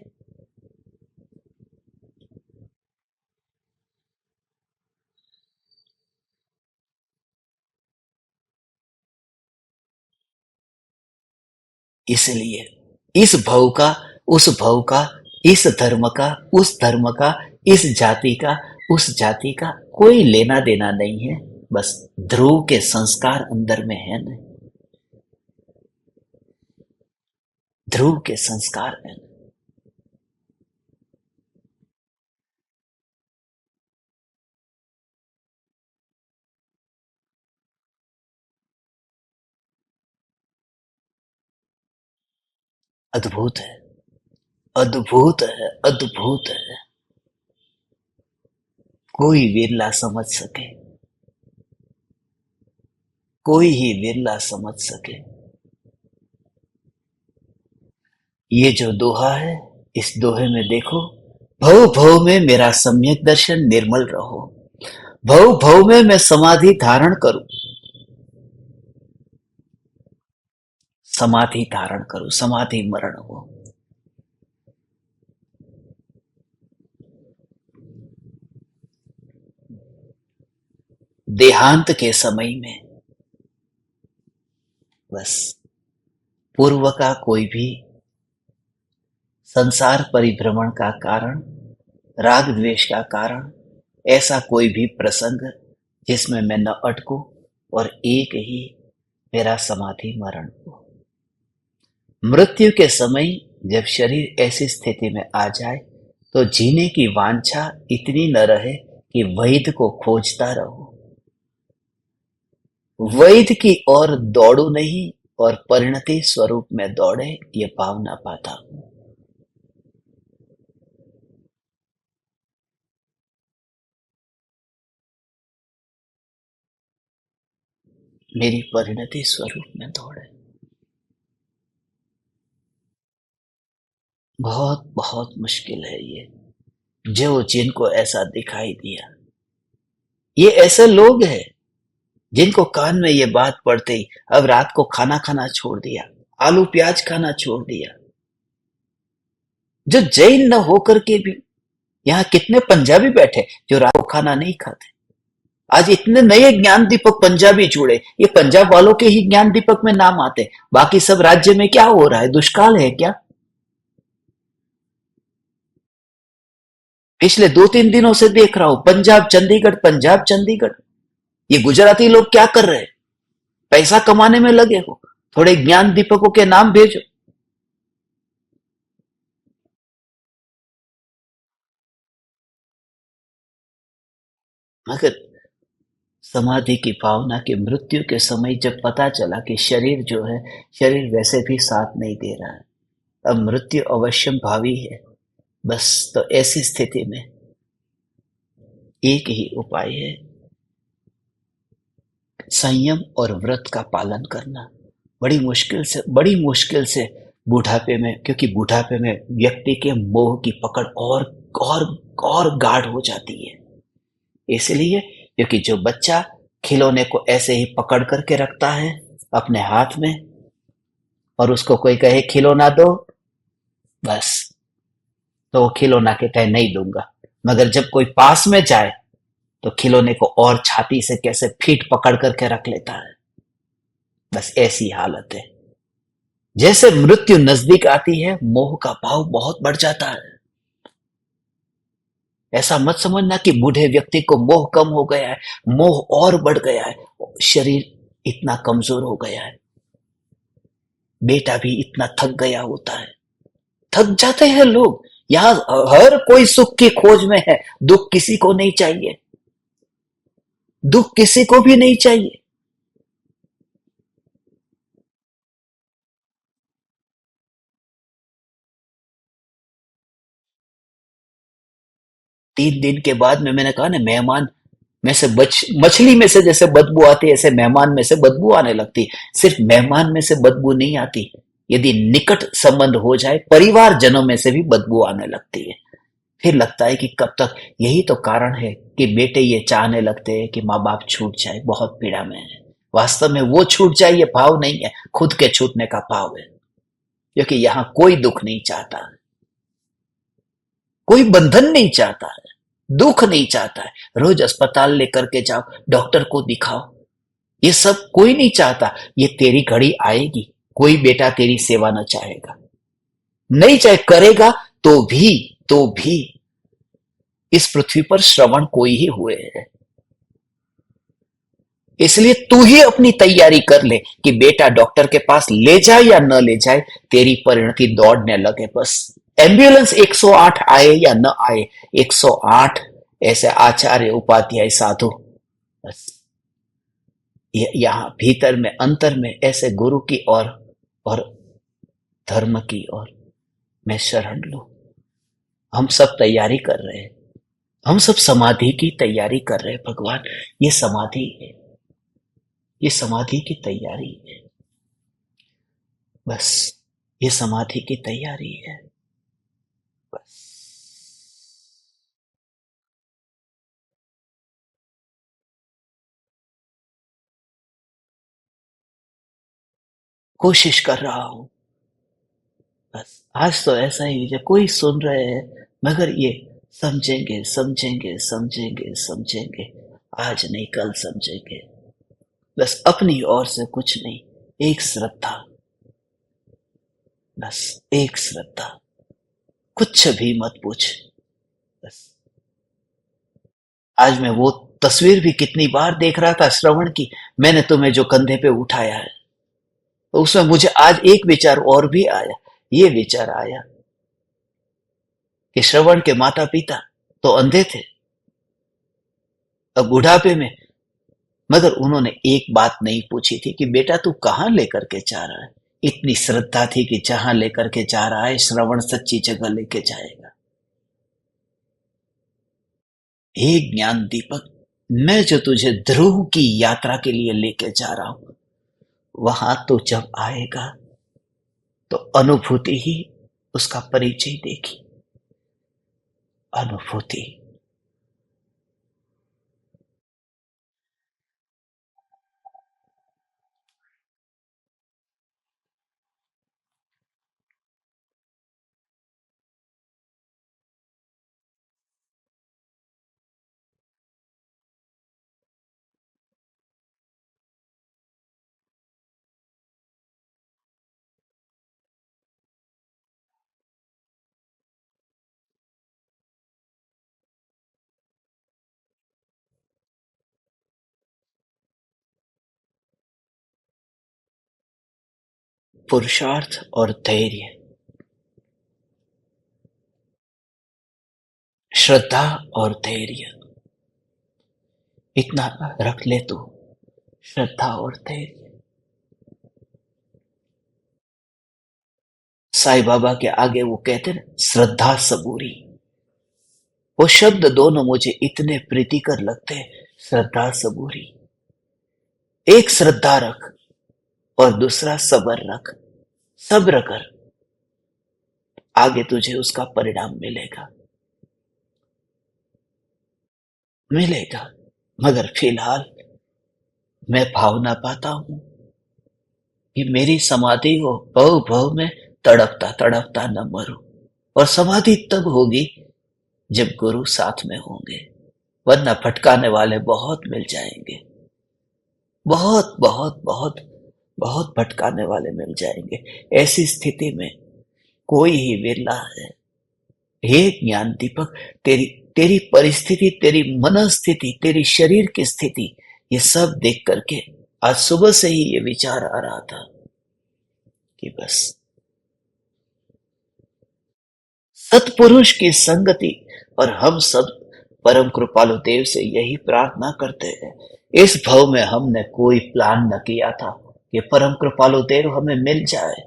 इसलिए इस भव का, उस भव का, इस धर्म का, उस धर्म का, इस जाति का, उस जाति का कोई लेना देना नहीं है। बस ध्रुव के संस्कार अंदर में है ना, ध्रुव के संस्कार है। अद्भुत है, अद्भुत है, अद्भुत है। कोई विरला समझ सके, कोई ही विरला समझ सके। ये जो दोहा है, इस दोहे में देखो, भव भव में मेरा सम्यक दर्शन निर्मल रहो, भव भव में मैं समाधि धारण करूं, समाधि धारण करूं, समाधि मरण हो। देहांत के समय में बस पूर्व का कोई भी संसार परिभ्रमण का कारण, राग द्वेष का कारण, ऐसा कोई भी प्रसंग जिसमें मैं न अटकूं, और एक ही मेरा समाधि मरण हो। मृत्यु के समय जब शरीर ऐसी स्थिति में आ जाए, तो जीने की वांछा इतनी न रहे कि वैध को खोजता रहो, वैध की ओर दौड़ू नहीं, और परिणति स्वरूप में दौड़े ये भाव ना पाता हूं। मेरी परिणति स्वरूप में दौड़े। बहुत बहुत मुश्किल है ये, जो जिनको ऐसा दिखाई दिया। ये ऐसे लोग हैं जिनको कान में ये बात पड़ते ही अब रात को खाना खाना छोड़ दिया, आलू प्याज खाना छोड़ दिया। जो जैन न होकर के भी, यहाँ कितने पंजाबी बैठे जो रात को खाना नहीं खाते। आज इतने नए ज्ञान दीपक पंजाबी जुड़े, ये पंजाब वालों के ही ज्ञान दीपक में नाम आते। बाकी सब राज्य में क्या हो रहा है? दुष्काल है क्या? पिछले 2-3 दिनों से देख रहा हूं, पंजाब चंडीगढ़, पंजाब चंडीगढ़। ये गुजराती लोग क्या कर रहे हैं? पैसा कमाने में लगे हो, थोड़े ज्ञान दीपकों के नाम भेजो। मगर समाधि की भावना की मृत्यु के समय जब पता चला कि शरीर जो है, शरीर वैसे भी साथ नहीं दे रहा है, अब मृत्यु अवश्यम भावी है, बस तो ऐसी स्थिति में एक ही उपाय है, संयम और व्रत का पालन करना। बड़ी मुश्किल से बुढ़ापे में, क्योंकि बुढ़ापे में व्यक्ति के मोह की पकड़ और और गाढ़ हो जाती है। इसलिए क्योंकि जो बच्चा खिलौने को ऐसे ही पकड़ करके रखता है अपने हाथ में, और उसको कोई कहे खिलौना दो, बस तो वो खिलौना के कहे नहीं दूंगा। मगर जब कोई पास में जाए तो खिलौने को और छाती से कैसे फीट पकड़ करके रख लेता है। बस ऐसी हालत है। जैसे मृत्यु नजदीक आती है, मोह का भाव बहुत बढ़ जाता है। ऐसा मत समझना कि बूढ़े व्यक्ति को मोह कम हो गया है, मोह और बढ़ गया है। शरीर इतना कमजोर हो गया है, बेटा भी इतना थक गया होता है। थक जाते हैं लोग। यहाँ हर कोई सुख की खोज में है, दुख किसी को नहीं चाहिए, दुख किसी को भी नहीं चाहिए। 3 दिन के बाद में मैंने कहा ना, मेहमान में से मछली में से जैसे बदबू आती है, ऐसे मेहमान में से बदबू आने लगती। सिर्फ मेहमान में से बदबू नहीं आती, यदि निकट संबंध हो जाए, परिवार जनों में से भी बदबू आने लगती है। फिर लगता है कि कब तक। यही तो कारण है कि बेटे ये चाहने लगते हैं कि माँ बाप छूट जाए, बहुत पीड़ा में है। वास्तव में वो छूट जाए ये भाव नहीं है, खुद के छूटने का भाव है। क्योंकि यहाँ कोई दुख नहीं चाहता, कोई बंधन नहीं चाहता है, दुख नहीं चाहता है। रोज अस्पताल लेकर के जाओ, डॉक्टर को दिखाओ, ये सब कोई नहीं चाहता। ये तेरी घड़ी आएगी, कोई बेटा तेरी सेवा न चाहेगा, नहीं चाहे करेगा तो भी इस पृथ्वी पर श्रवण कोई ही हुए हैं। इसलिए तू ही अपनी तैयारी कर ले कि बेटा डॉक्टर के पास ले जाए या न ले जाए, तेरी परिणति दौड़ने लगे। बस एम्बुलेंस 108 आए या न आए, 108 ऐसे आचार्य उपाध्याय साधु, बस यहां भीतर में अंतर में ऐसे गुरु की और धर्म की और मैं शरण लूं। हम सब तैयारी कर रहे हैं, हम सब समाधि की तैयारी कर रहे हैं। भगवान, ये समाधि है, ये समाधि की तैयारी है, बस ये समाधि की तैयारी है, बस। कोशिश कर रहा हूं, बस आज तो ऐसा ही है, कोई सुन रहे हैं मगर ये समझेंगे समझेंगे समझेंगे समझेंगे, आज नहीं कल समझेंगे। बस अपनी ओर से कुछ नहीं, एक श्रद्धा, बस एक श्रद्धा, कुछ भी मत पूछ, बस। आज मैं वो तस्वीर भी कितनी बार देख रहा था श्रवण की, मैंने तुम्हें जो कंधे पे उठाया है, तो उसमें मुझे आज एक विचार और भी आया। ये विचार आया कि श्रवण के माता पिता तो अंधे थे, अब बुढ़ापे में, मगर उन्होंने एक बात नहीं पूछी थी कि बेटा तू कहां लेकर के जा रहा है। इतनी श्रद्धा थी कि जहां लेकर के जा रहा है श्रवण सच्ची जगह लेके जाएगा। हे ज्ञान दीपक, मैं जो तुझे ध्रुव की यात्रा के लिए लेके जा रहा हूं, वहां तो जब आएगा तो अनुभूति ही उसका परिचय देगी। अनुभूति। पुरुषार्थ और धैर्य, श्रद्धा और धैर्य, इतना रख ले तू, श्रद्धा और तेज। साईं बाबा के आगे वो कहते ना, श्रद्धा सबूरी। वो शब्द दोनों मुझे इतने प्रीतिकर लगते हैं, श्रद्धा सबूरी। एक श्रद्धा रख और दूसरा सब्र रख, सब्र कर, आगे तुझे उसका परिणाम मिलेगा, मिलेगा। मगर फिलहाल मैं भावना पाता हूं कि मेरी समाधि हो, भव भव में तड़पता तड़पता न मरूं। और समाधि तब होगी जब गुरु साथ में होंगे, वरना भटकाने वाले बहुत मिल जाएंगे, बहुत बहुत बहुत बहुत भटकाने वाले मिल जाएंगे। ऐसी स्थिति में कोई ही विरला है। हे ज्ञान दीपक, तेरी तेरी परिस्थिति, तेरी मनस्थिति, तेरी शरीर की स्थिति, ये सब देख करके आज सुबह से ही ये विचार आ रहा था कि बस सत्पुरुष की संगति। और हम सब परम कृपालु देव से यही प्रार्थना करते हैं। इस भव में हमने कोई प्लान न किया था कि परम कृपालु देव हमें मिल जाए,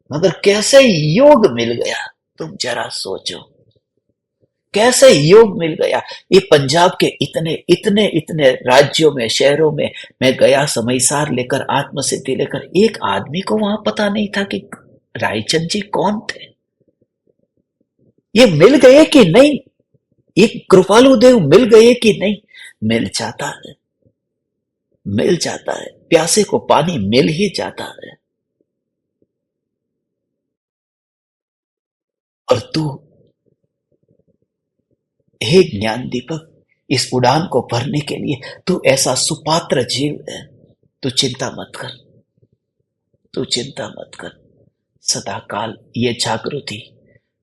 मगर कैसे योग मिल गया। तुम जरा सोचो, कैसे योग मिल गया। ये पंजाब के इतने इतने इतने राज्यों में, शहरों में मैं गया, समयसार लेकर, आत्मसिद्धि लेकर, एक आदमी को वहां पता नहीं था कि रायचंद जी कौन थे। ये मिल गए कि नहीं, ये कृपालु देव मिल गए कि नहीं। मिल जाता है, मिल जाता है, प्यासे को पानी मिल ही जाता है। और तू, हे ज्ञान दीपक, इस उड़ान को भरने के लिए तू ऐसा सुपात्र जीव है। तू चिंता मत कर, तू चिंता मत कर। सदा काल ये जागृति,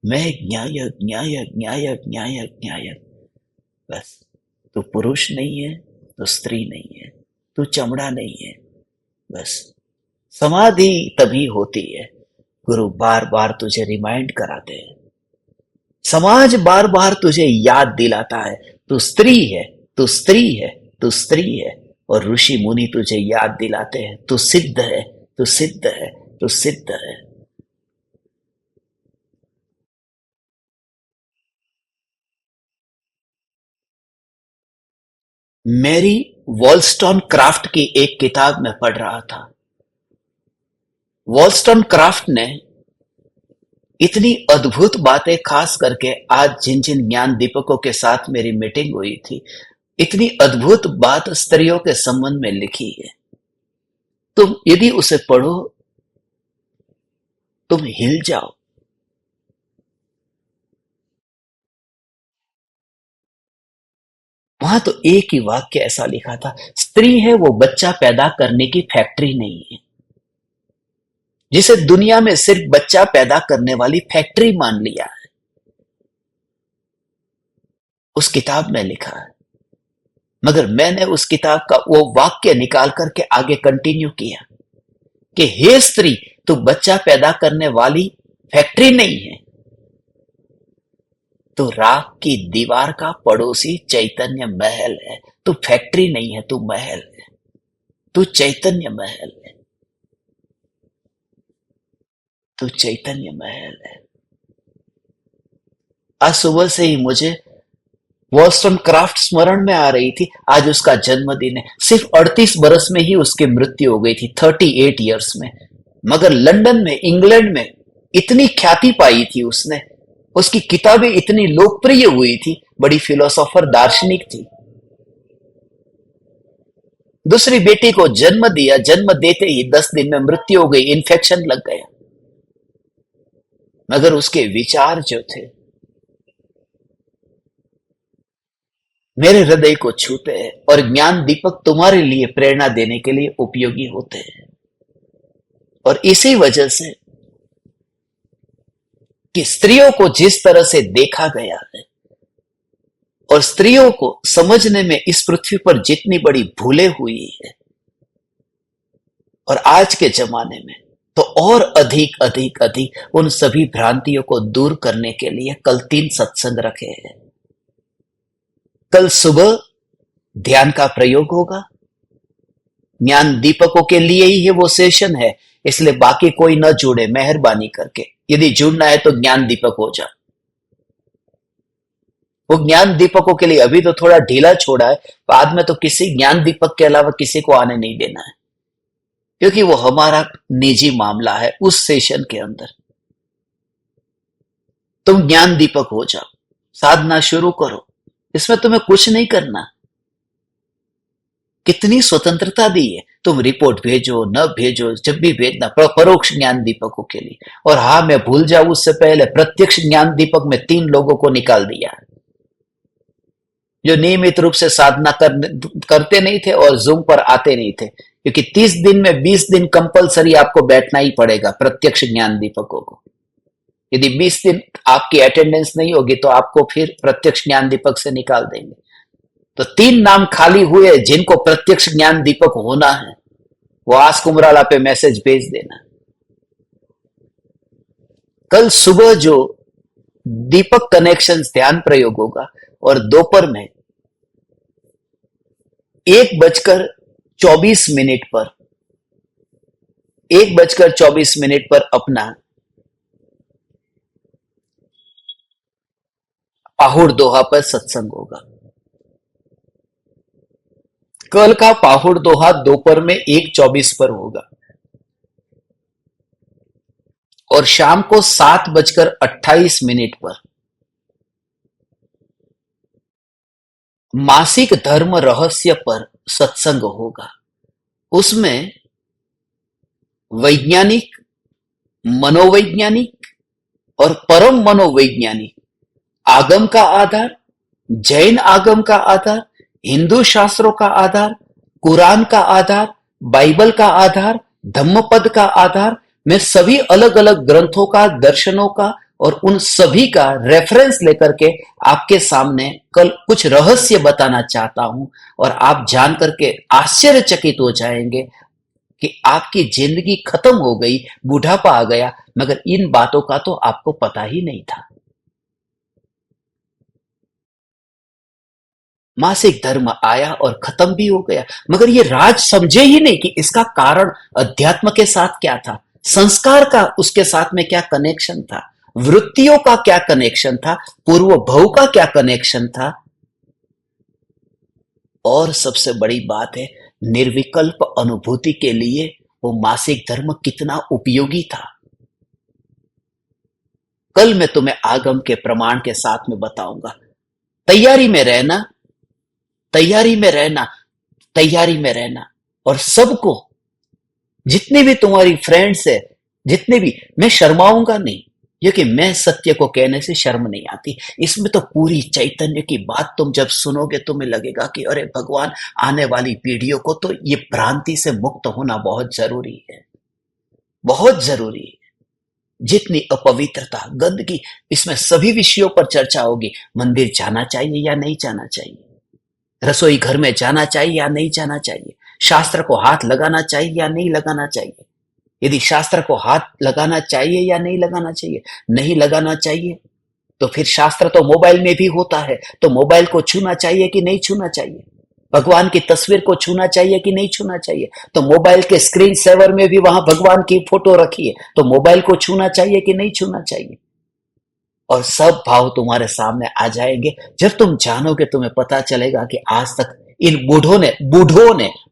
मैं ज्ञाय ज्ञाय ज्ञाय ज्ञाय ज्ञाय। बस तू पुरुष नहीं है, तू स्त्री नहीं है, तू चमड़ा नहीं है। बस समाधि तभी होती है, गुरु बार बार तुझे रिमाइंड कराते हैं, समाज बार बार तुझे याद दिलाता है, तू स्त्री है, तू स्त्री है, तू स्त्री है। और ऋषि मुनि तुझे याद दिलाते हैं, तू सिद्ध है, तू सिद्ध है, तू सिद्ध है। मैरी वॉलस्टोनक्राफ्ट की एक किताब में पढ़ रहा था। वॉलस्टोनक्राफ्ट ने इतनी अद्भुत बातें, खास करके आज जिन जिन ज्ञान दीपकों के साथ मेरी मीटिंग हुई थी, इतनी अद्भुत बात स्त्रियों के संबंध में लिखी है। तुम यदि उसे पढ़ो, तुम हिल जाओ। वहां तो एक ही वाक्य ऐसा लिखा था, स्त्री है वो बच्चा पैदा करने की फैक्ट्री नहीं है, जिसे दुनिया में सिर्फ बच्चा पैदा करने वाली फैक्ट्री मान लिया है। उस किताब में लिखा है। मगर मैंने उस किताब का वो वाक्य निकाल करके आगे कंटिन्यू किया कि हे स्त्री, तू बच्चा पैदा करने वाली फैक्ट्री नहीं है, तो राख की दीवार का पड़ोसी चैतन्य महल है। तू फैक्ट्री नहीं है, तू महल है, तू चैतन्य महल है, तू चैतन्य महल है। आज सुबह से ही मुझे वॉलस्टोनक्राफ्ट स्मरण में आ रही थी। आज उसका जन्मदिन है। सिर्फ 38 बरस में ही उसकी मृत्यु हो गई थी, 38 इयर्स में। मगर लंदन में, इंग्लैंड में इतनी ख्याति पाई थी उसने, उसकी किताबें इतनी लोकप्रिय हुई थी, बड़ी फिलोसोफर, दार्शनिक थी। दूसरी बेटी को जन्म दिया, जन्म देते ही 10 दिन में मृत्यु हो गई, इन्फेक्शन लग गया। मगर उसके विचार जो थे मेरे हृदय को छूते हैं, और ज्ञान दीपक तुम्हारे लिए प्रेरणा देने के लिए उपयोगी होते हैं। और इसी वजह से कि स्त्रियों को जिस तरह से देखा गया है, और स्त्रियों को समझने में इस पृथ्वी पर जितनी बड़ी भूलें हुई है, और आज के जमाने में तो और अधिक अधिक अधिक उन सभी भ्रांतियों को दूर करने के लिए कल 3 सत्संग रखे हैं। कल सुबह ध्यान का प्रयोग होगा। ज्ञान दीपकों के लिए ही ये वो सेशन है, इसलिए बाकी कोई न जुड़े मेहरबानी करके। यदि जुड़ना है तो ज्ञान दीपक हो जा। वो ज्ञान दीपकों के लिए अभी तो थोड़ा ढीला छोड़ा है, बाद में तो किसी ज्ञान दीपक के अलावा किसी को आने नहीं देना है, क्योंकि वो हमारा निजी मामला है। उस सेशन के अंदर तुम ज्ञान दीपक हो जाओ, साधना शुरू करो। इसमें तुम्हें कुछ नहीं करना। कितनी स्वतंत्रता दी है। तुम रिपोर्ट भेजो न भेजो, जब भी भेजना, परोक्ष ज्ञान दीपकों के लिए। और हाँ, मैं भूल जाऊं उससे पहले, प्रत्यक्ष ज्ञान दीपक में 3 लोगों को निकाल दिया है, जो नियमित रूप से साधना करते नहीं थे और जूम पर आते नहीं थे, क्योंकि 30 दिन में 20 दिन कंपलसरी आपको बैठना ही पड़ेगा प्रत्यक्ष ज्ञान दीपकों को। यदि 20 दिन आपकी अटेंडेंस नहीं होगी तो आपको फिर प्रत्यक्ष ज्ञान दीपक से निकाल देंगे। तो 3 नाम खाली हुए जिनको प्रत्यक्ष ज्ञान दीपक होना है, वो आस कुमराला पे मैसेज भेज देना। कल सुबह जो दीपक कनेक्शंस ध्यान प्रयोग होगा और दोपहर में 1:24 पर 1:24 पर अपना पाहुड़ दोहा पर सत्संग होगा। कल का पाहुड़ दोहा दोपहर में 1:24 पर होगा और शाम को 7:28 पर मासिक धर्म रहस्य पर सत्संग होगा। उसमें वैज्ञानिक, मनोवैज्ञानिक और परम मनोवैज्ञानिक, आगम का आधार, जैन आगम का आधार, हिंदू शास्त्रों का आधार, कुरान का आधार, बाइबल का आधार, धम्मपद का आधार, मैं सभी अलग अलग ग्रंथों का, दर्शनों का और उन सभी का रेफरेंस लेकर के आपके सामने कल कुछ रहस्य बताना चाहता हूं। और आप जान करके आश्चर्यचकित हो जाएंगे कि आपकी जिंदगी खत्म हो गई, बुढ़ापा आ गया, मगर इन बातों का तो आपको पता ही नहीं था। मासिक धर्म आया और खत्म भी हो गया, मगर ये राज समझे ही नहीं कि इसका कारण अध्यात्म के साथ क्या था, संस्कार का उसके साथ में क्या कनेक्शन था, वृत्तियों का क्या कनेक्शन था, पूर्व भव का क्या कनेक्शन था। और सबसे बड़ी बात है, निर्विकल्प अनुभूति के लिए वो मासिक धर्म कितना उपयोगी था। कल मैं तुम्हें आगम के प्रमाण के साथ में बताऊंगा। तैयारी में रहना, तैयारी में रहना, तैयारी में रहना। और सबको, जितने भी तुम्हारी फ्रेंड्स है, जितने भी, मैं शर्माऊंगा नहीं, क्योंकि मैं सत्य को कहने से शर्म नहीं आती। इसमें तो पूरी चैतन्य की बात तुम जब सुनोगे तुम्हें लगेगा कि अरे भगवान, आने वाली पीढ़ियों को तो ये भ्रांति से मुक्त होना बहुत जरूरी है, बहुत जरूरी है। जितनी अपवित्रता, गंदगी, इसमें सभी विषयों पर चर्चा होगी। मंदिर जाना चाहिए या नहीं जाना चाहिए, रसोई घर में जाना चाहिए या नहीं जाना चाहिए, शास्त्र को हाथ लगाना चाहिए या नहीं लगाना चाहिए। यदि शास्त्र को हाथ लगाना चाहिए या नहीं लगाना चाहिए, नहीं लगाना चाहिए, तो फिर शास्त्र तो मोबाइल में भी होता है, तो मोबाइल को छूना चाहिए कि नहीं छूना चाहिए, भगवान की तस्वीर को छूना चाहिए कि नहीं छूना चाहिए, तो मोबाइल के स्क्रीन सेवर में भी वहां भगवान की फोटो रखी है, तो मोबाइल को छूना चाहिए कि नहीं छूना चाहिए। और सब भाव तुम्हारे सामने आ जाएंगे। जब तुम जानोगे, तुम्हें पता चलेगा कि आज तक इन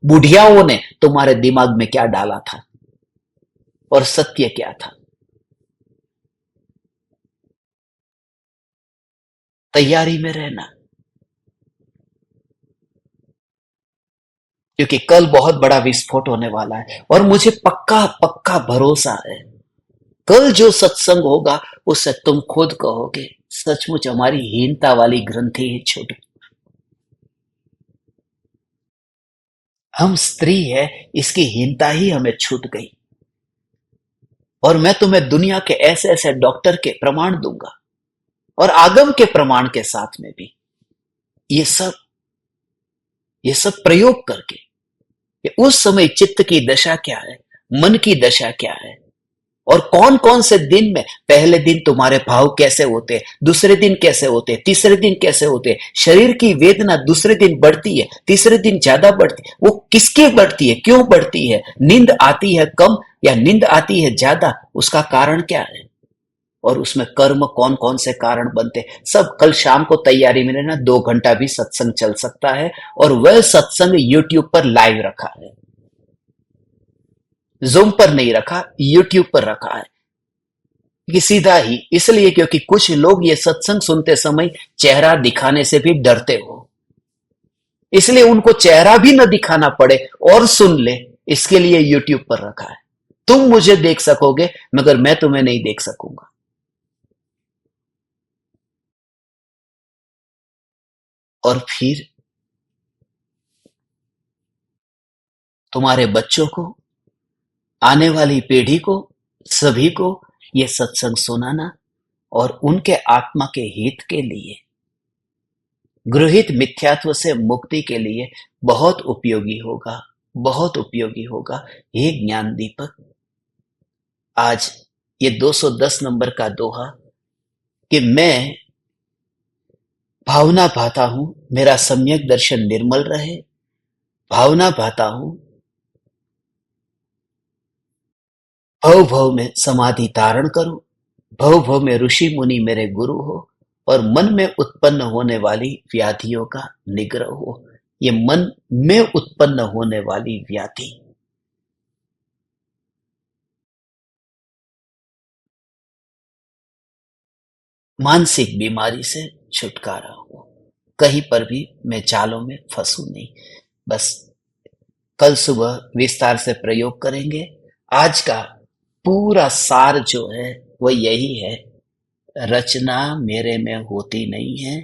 बुढ़ियाओं ने तुम्हारे दिमाग में क्या डाला था और सत्य क्या था। तैयारी में रहना, क्योंकि कल बहुत बड़ा विस्फोट होने वाला है और मुझे पक्का पक्का भरोसा है, कल जो सत्संग होगा उससे तुम खुद कहोगे सचमुच हमारी हीनता वाली ग्रंथि ही छूट। हम स्त्री है, इसकी हीनता ही हमें छूट गई। और मैं तुम्हें दुनिया के ऐसे ऐसे डॉक्टर के प्रमाण दूंगा और आगम के प्रमाण के साथ में भी, ये सब प्रयोग करके कि उस समय चित्त की दशा क्या है, मन की दशा क्या है, और कौन कौन से दिन में, पहले दिन तुम्हारे भाव कैसे होते, दूसरे दिन कैसे होते, तीसरे दिन कैसे होते, शरीर की वेदना दूसरे दिन बढ़ती है, तीसरे दिन ज्यादा बढ़ती है, वो किसके बढ़ती है, क्यों बढ़ती है, नींद आती है कम या नींद आती है ज्यादा, उसका कारण क्या है, और उसमें कर्म कौन कौन से कारण बनते, सब कल शाम को तैयारी में रहना। 2 घंटा भी सत्संग चल सकता है, और वह सत्संग यूट्यूब पर लाइव रखा है, जूम पर नहीं रखा, यूट्यूब पर रखा है कि सीधा ही, इसलिए क्योंकि कुछ लोग ये सत्संग सुनते समय चेहरा दिखाने से भी डरते हो, इसलिए उनको चेहरा भी न दिखाना पड़े और सुन ले, इसके लिए यूट्यूब पर रखा है। तुम मुझे देख सकोगे मगर मैं तुम्हें नहीं देख सकूंगा। और फिर तुम्हारे बच्चों को, आने वाली पीढ़ी को, सभी को ये सत्संग सुनाना, और उनके आत्मा के हित के लिए, गृहित मिथ्यात्व से मुक्ति के लिए बहुत उपयोगी होगा, बहुत उपयोगी होगा। ये ज्ञान दीपक, आज ये 210 नंबर का दोहा कि मैं भावना भाता हूं, मेरा सम्यक दर्शन निर्मल रहे, भावना भाता हूं, भव भव में समाधि धारण करूं, भव भव में ऋषि मुनि मेरे गुरु हो, और मन में उत्पन्न होने वाली व्याधियों का निग्रह हो। ये मन में उत्पन्न होने वाली व्याधि, मानसिक बीमारी से छुटकारा हो, कहीं पर भी मैं जालों में फंसू नहीं। बस कल सुबह विस्तार से प्रयोग करेंगे। आज का पूरा सार जो है वो यही है, रचना मेरे में होती नहीं है,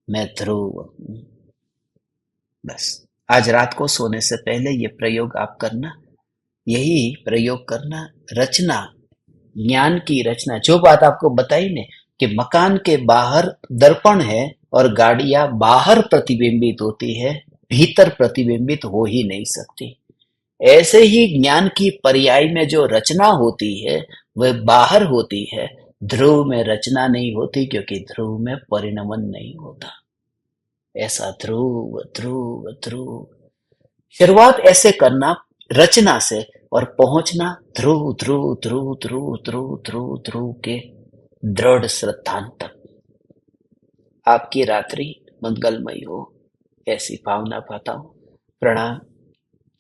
मैं ध्रुव हूं। बस आज रात को सोने से पहले ये प्रयोग आप करना, यही प्रयोग करना। रचना, ज्ञान की रचना, जो बात आपको बताई ने कि मकान के बाहर दर्पण है और गाड़ियां बाहर प्रतिबिंबित होती है, भीतर प्रतिबिंबित हो ही नहीं सकती। ऐसे ही ज्ञान की पर्याय में जो रचना होती है वह बाहर होती है, ध्रुव में रचना नहीं होती, क्योंकि ध्रुव में परिणमन नहीं होता। ऐसा ध्रुव ध्रुव ध्रुव, शुरुआत ऐसे करना रचना से, और पहुंचना ध्रुव ध्रुव ध्रुव ध्रुव ध्रुव ध्रुव ध्रुव के दृढ़ श्रद्धांत तक। आपकी रात्रि मंगलमयी हो, ऐसी भावना पाता हूं। प्रणाम।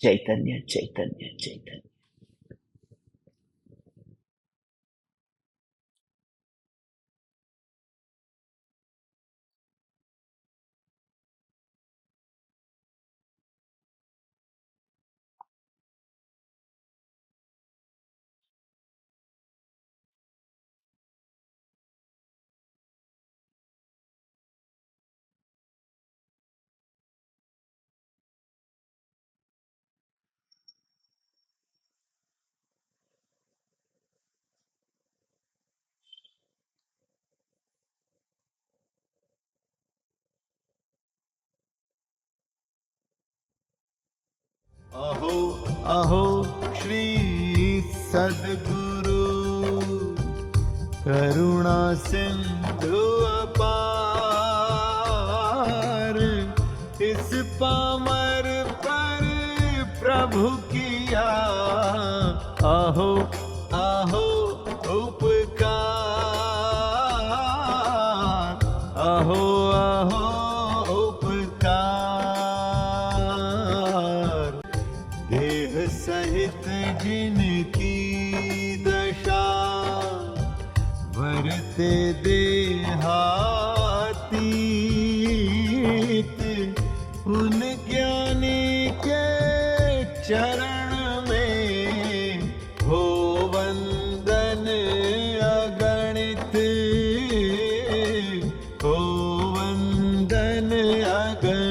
चैतन्य चैतन्य चैतन्य।
अहो अहो श्री सद्गुरु करुणा सिंधु अपार, इस पामर पर प्रभु किया अहो अहो उपकार, अहो अहो उपकार। देह सहित जिनकी दशा, वरते देहातीत, उन ज्ञानी के चरण में हो वंदन अगणित, हो वंदन अगणित।